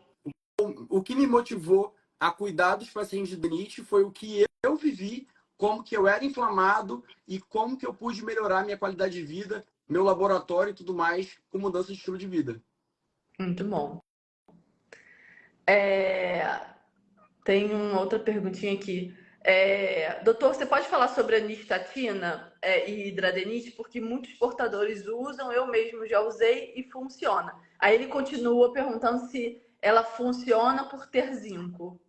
o que me motivou a cuidar dos pacientes de adenite foi o que eu vivi, como que eu era inflamado e como que eu pude melhorar minha qualidade de vida, meu laboratório e tudo mais com mudança de estilo de vida. Muito bom. É, Tem uma outra perguntinha aqui. Doutor, você pode falar sobre a nistatina e hidradenite? Porque muitos portadores usam, eu mesmo já usei e funciona. Aí ele continua perguntando se ela funciona por ter zinco.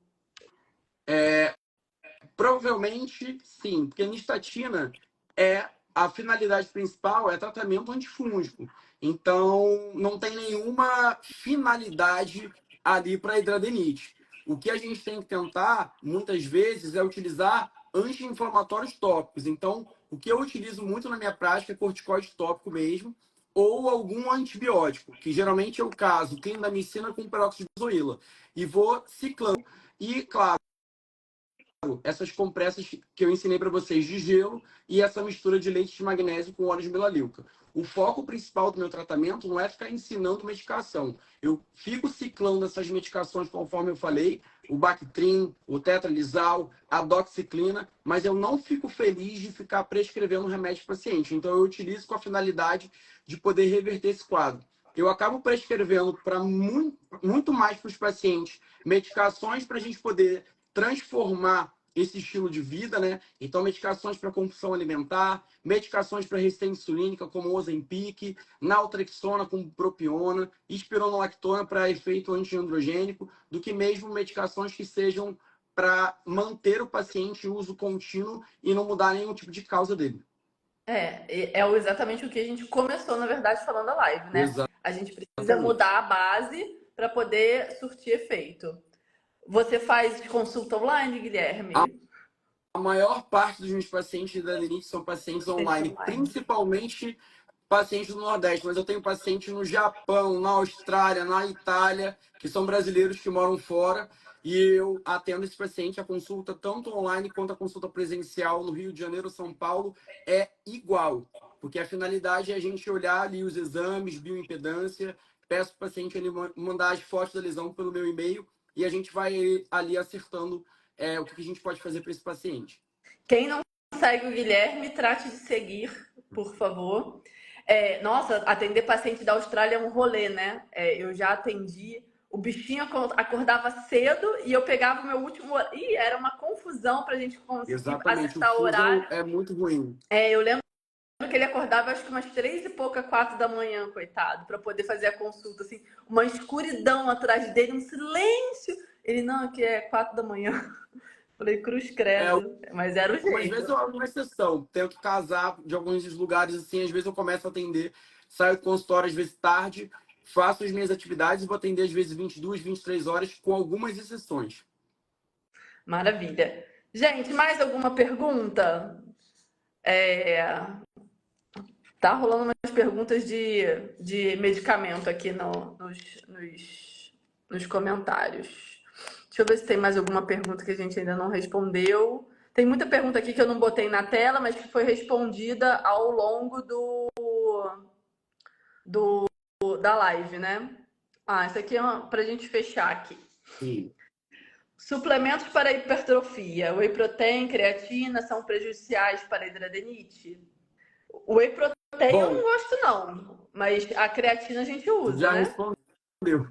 Provavelmente sim, porque a nistatina é a finalidade principal é tratamento antifúngico. Então, não tem nenhuma finalidade ali para hidradenite. O que a gente tem que tentar, muitas vezes, é utilizar anti-inflamatórios tópicos. Então, o que eu utilizo muito na minha prática é corticoide tópico mesmo, ou algum antibiótico, que geralmente é o caso, clindamicina com peróxido de benzoíla. E vou ciclando. E, claro, essas compressas que eu ensinei para vocês de gelo e essa mistura de leite de magnésio com óleo de melaleuca. O foco principal do meu tratamento não é ficar ensinando medicação. Eu fico ciclando essas medicações conforme eu falei, o Bactrim, o Tetralisal, a doxiciclina, mas eu não fico feliz de ficar prescrevendo remédio para o paciente. Então eu utilizo com a finalidade de poder reverter esse quadro. Eu acabo prescrevendo para muito mais para os pacientes medicações para a gente poder transformar esse estilo de vida, né? Então, medicações para compulsão alimentar, medicações para resistência insulínica, como Ozempic, naltrexona com propiona, espironolactona para efeito antiandrogênico, do que mesmo medicações que sejam para manter o paciente em uso contínuo e não mudar nenhum tipo de causa dele. Exatamente o que a gente começou, na verdade, falando a live, né? A gente precisa Exatamente. mudar a base para poder surtir efeito. Você faz consulta online, Guilherme? A maior parte dos meus pacientes da adenite são pacientes Deixa online, online. principalmente pacientes do Nordeste, mas eu tenho pacientes no Japão, na Austrália, na Itália, que são brasileiros que moram fora, e eu atendo esse paciente. A consulta, tanto online quanto a consulta presencial no Rio de Janeiro, São Paulo, é igual, porque a finalidade é a gente olhar ali os exames, bioimpedância, peço para o paciente ele mandar as fotos da lesão pelo meu e-mail, e a gente vai ali acertando o que a gente pode fazer para esse paciente. Quem não segue o Guilherme, trate de seguir, por favor. Nossa, atender paciente da Austrália é um rolê, né? Eu já atendi. O bichinho acordava cedo e eu pegava o meu último. Ih, era uma confusão para a gente conseguir Exatamente, o acertar o horário. fuso é muito ruim. Eu lembro que ele acordava acho que umas 3 e pouca, 4 da manhã, coitado, para poder fazer a consulta. Assim, uma escuridão atrás dele, um silêncio. Ele, não, aqui é 4 da manhã. Falei, cruz É, credo. Mas era o algumas vezes jeito. eu abro uma exceção. Tenho que casar de alguns lugares assim, às vezes eu começo a atender, saio do consultório às vezes tarde, faço as minhas atividades e vou atender às vezes 22, 23 horas, com algumas exceções. Maravilha. Gente, mais alguma pergunta? É, Tá rolando umas perguntas de medicamento aqui nos comentários. Deixa eu ver se tem mais alguma pergunta que a gente ainda não respondeu. Tem muita pergunta aqui que eu não botei na tela, mas que foi respondida ao longo da live, né? Essa aqui é para a gente fechar aqui. Sim. Suplementos para hipertrofia, whey protein, creatina são prejudiciais para a hidradenite? O whey protein eu não Bom, gosto não, mas a creatina a gente usa, já né? respondeu.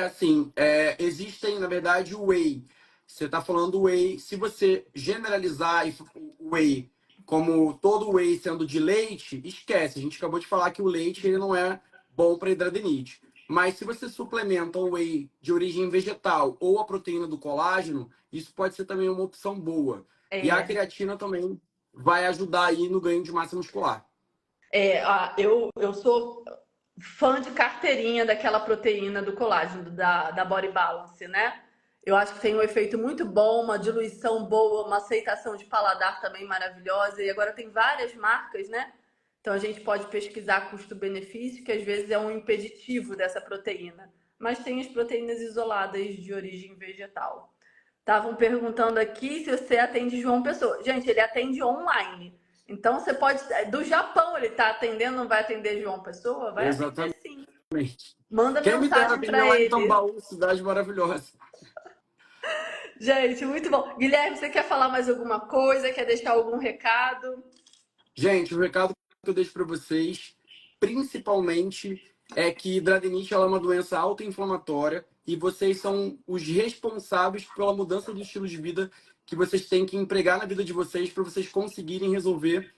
Assim, existem, na verdade, o whey. Você está falando whey. Se você generalizar o whey como todo whey sendo de leite, esquece. A gente acabou de falar que o leite ele não é bom para hidradenite. Mas se você suplementa o whey de origem vegetal ou a proteína do colágeno, isso pode ser também uma opção boa. E a É, creatina também vai ajudar aí no ganho de massa muscular. eu sou fã de carteirinha daquela proteína do colágeno, da Body Balance, né? Eu acho que tem um efeito muito bom, uma diluição boa, uma aceitação de paladar também maravilhosa. E agora tem várias marcas, né? Então a gente pode pesquisar custo-benefício, que às vezes é um impeditivo dessa proteína. Mas tem as proteínas isoladas de origem vegetal. Estavam perguntando aqui se você atende João Pessoa. Gente, ele atende online. Então você pode. Do Japão ele está atendendo, não vai atender João Pessoa? Vai atender Exatamente. sim. Manda Quem me dera mensagem atender para lá em ele. Tambaú, cidade maravilhosa. Gente, muito bom. Guilherme, você quer falar mais alguma coisa? Quer deixar algum recado? Gente, o recado que eu deixo para vocês, principalmente, é que hidradenite ela é uma doença autoinflamatória e vocês são os responsáveis pela mudança do estilo de vida que vocês têm que empregar na vida de vocês para vocês conseguirem resolver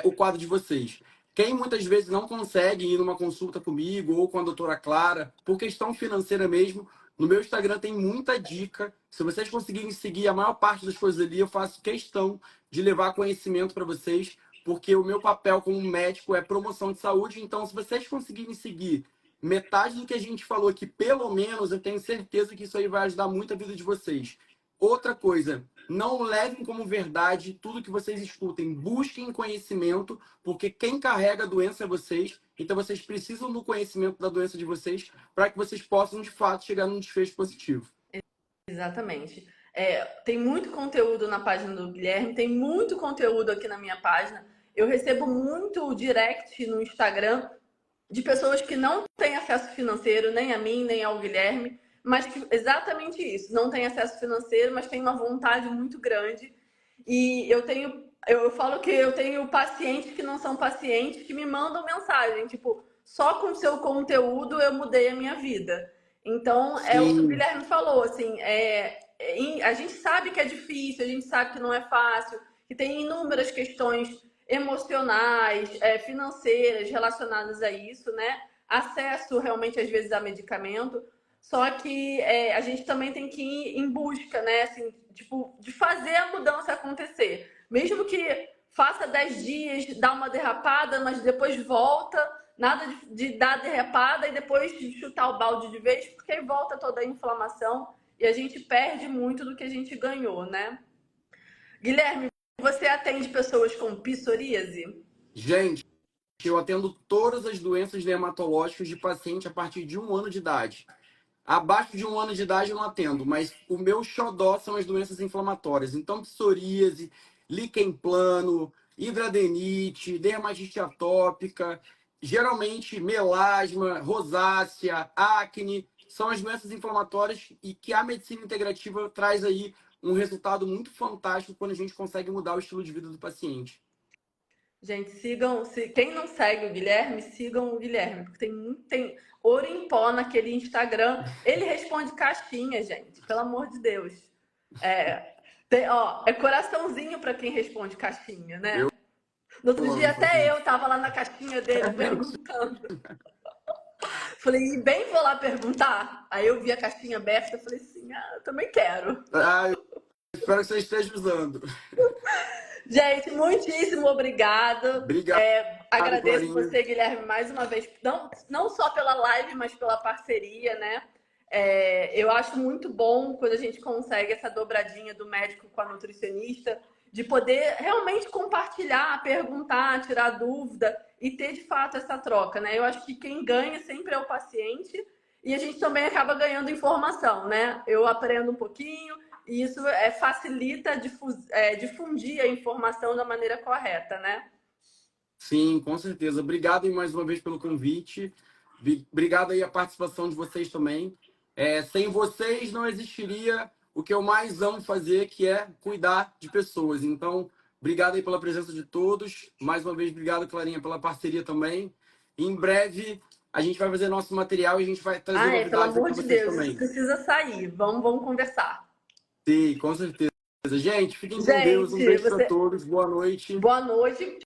o quadro de vocês. Quem muitas vezes não consegue ir numa consulta comigo ou com a doutora Clara, por questão financeira mesmo, no meu Instagram tem muita dica. Se vocês conseguirem seguir a maior parte das coisas ali, eu faço questão de levar conhecimento para vocês, porque o meu papel como médico é promoção de saúde. Então, se vocês conseguirem seguir metade do que a gente falou aqui, pelo menos, eu tenho certeza que isso aí vai ajudar muito a vida de vocês. Outra coisa, não levem como verdade tudo que vocês escutem. Busquem conhecimento, porque quem carrega a doença é vocês. Então, vocês precisam do conhecimento da doença de vocês para que vocês possam, de fato, chegar num desfecho positivo. Exatamente. Tem muito conteúdo na página do Guilherme, tem muito conteúdo aqui na minha página. Eu recebo muito direct no Instagram de pessoas que não têm acesso financeiro, nem a mim, nem ao Guilherme, mas que exatamente isso, não têm acesso financeiro, mas têm uma vontade muito grande. E eu falo que eu tenho pacientes que não são pacientes que me mandam mensagem, tipo, só com o seu conteúdo eu mudei a minha vida. Então, é o que o Sim, Guilherme falou, assim, a gente sabe que é difícil, a gente sabe que não é fácil, que tem inúmeras questões emocionais, financeiras relacionadas a isso, né? Acesso realmente às vezes a medicamento. Só que a gente também tem que ir em busca, né? Assim, tipo, de fazer a mudança acontecer. Mesmo que faça 10 dias, dá uma derrapada, mas depois volta, nada de dar derrapada e depois chutar o balde de vez, porque aí volta toda a inflamação e a gente perde muito do que a gente ganhou, né? Guilherme, você atende pessoas com psoríase? gente, eu atendo todas as doenças dermatológicas de paciente a partir de 1 ano de idade. Abaixo de 1 ano de idade eu não atendo, mas o meu xodó são as doenças inflamatórias. Então, psoríase, líquen plano, hidradenite, dermatite atópica, geralmente melasma, rosácea, acne, são as doenças inflamatórias e que a medicina integrativa traz aí um resultado muito fantástico quando a gente consegue mudar o estilo de vida do paciente. Gente, sigam. Quem não segue o Guilherme, sigam o Guilherme, porque tem ouro em pó naquele Instagram. Ele responde caixinha, gente, pelo amor de Deus. Ó, é coraçãozinho para quem responde caixinha, né? Eu No outro dia, amo fazer até eu isso. tava lá na caixinha dele perguntando. Falei, bem, vou lá perguntar. Aí eu vi a caixinha aberta, falei assim, eu também quero. Ah, eu espero que você esteja usando. Gente, muitíssimo obrigada. Obrigado, Agradeço Clarinha. você, Guilherme, mais uma vez, não só pela live, mas pela parceria, né? Eu acho muito bom quando a gente consegue essa dobradinha do médico com a nutricionista, de poder realmente compartilhar, perguntar, tirar dúvida e ter de fato essa troca, né? Eu acho que quem ganha sempre é o paciente e a gente também acaba ganhando informação, né? Eu aprendo um pouquinho, e isso facilita difundir a informação da maneira correta, né? Sim, com certeza. Obrigado aí mais uma vez pelo convite. Obrigado aí a participação de vocês também. Sem vocês não existiria o que eu mais amo fazer, que é cuidar de pessoas. Então, obrigado aí pela presença de todos. Mais uma vez, obrigado, Clarinha, pela parceria também. Em breve, a gente vai fazer nosso material e a gente vai trazer Pelo novidades aqui amor para de vocês Deus, isso também. precisa sair. Vamos conversar. Sim, com certeza. Gente, fiquem com Deus. Um Gente, beijo para todos. Boa noite. boa noite.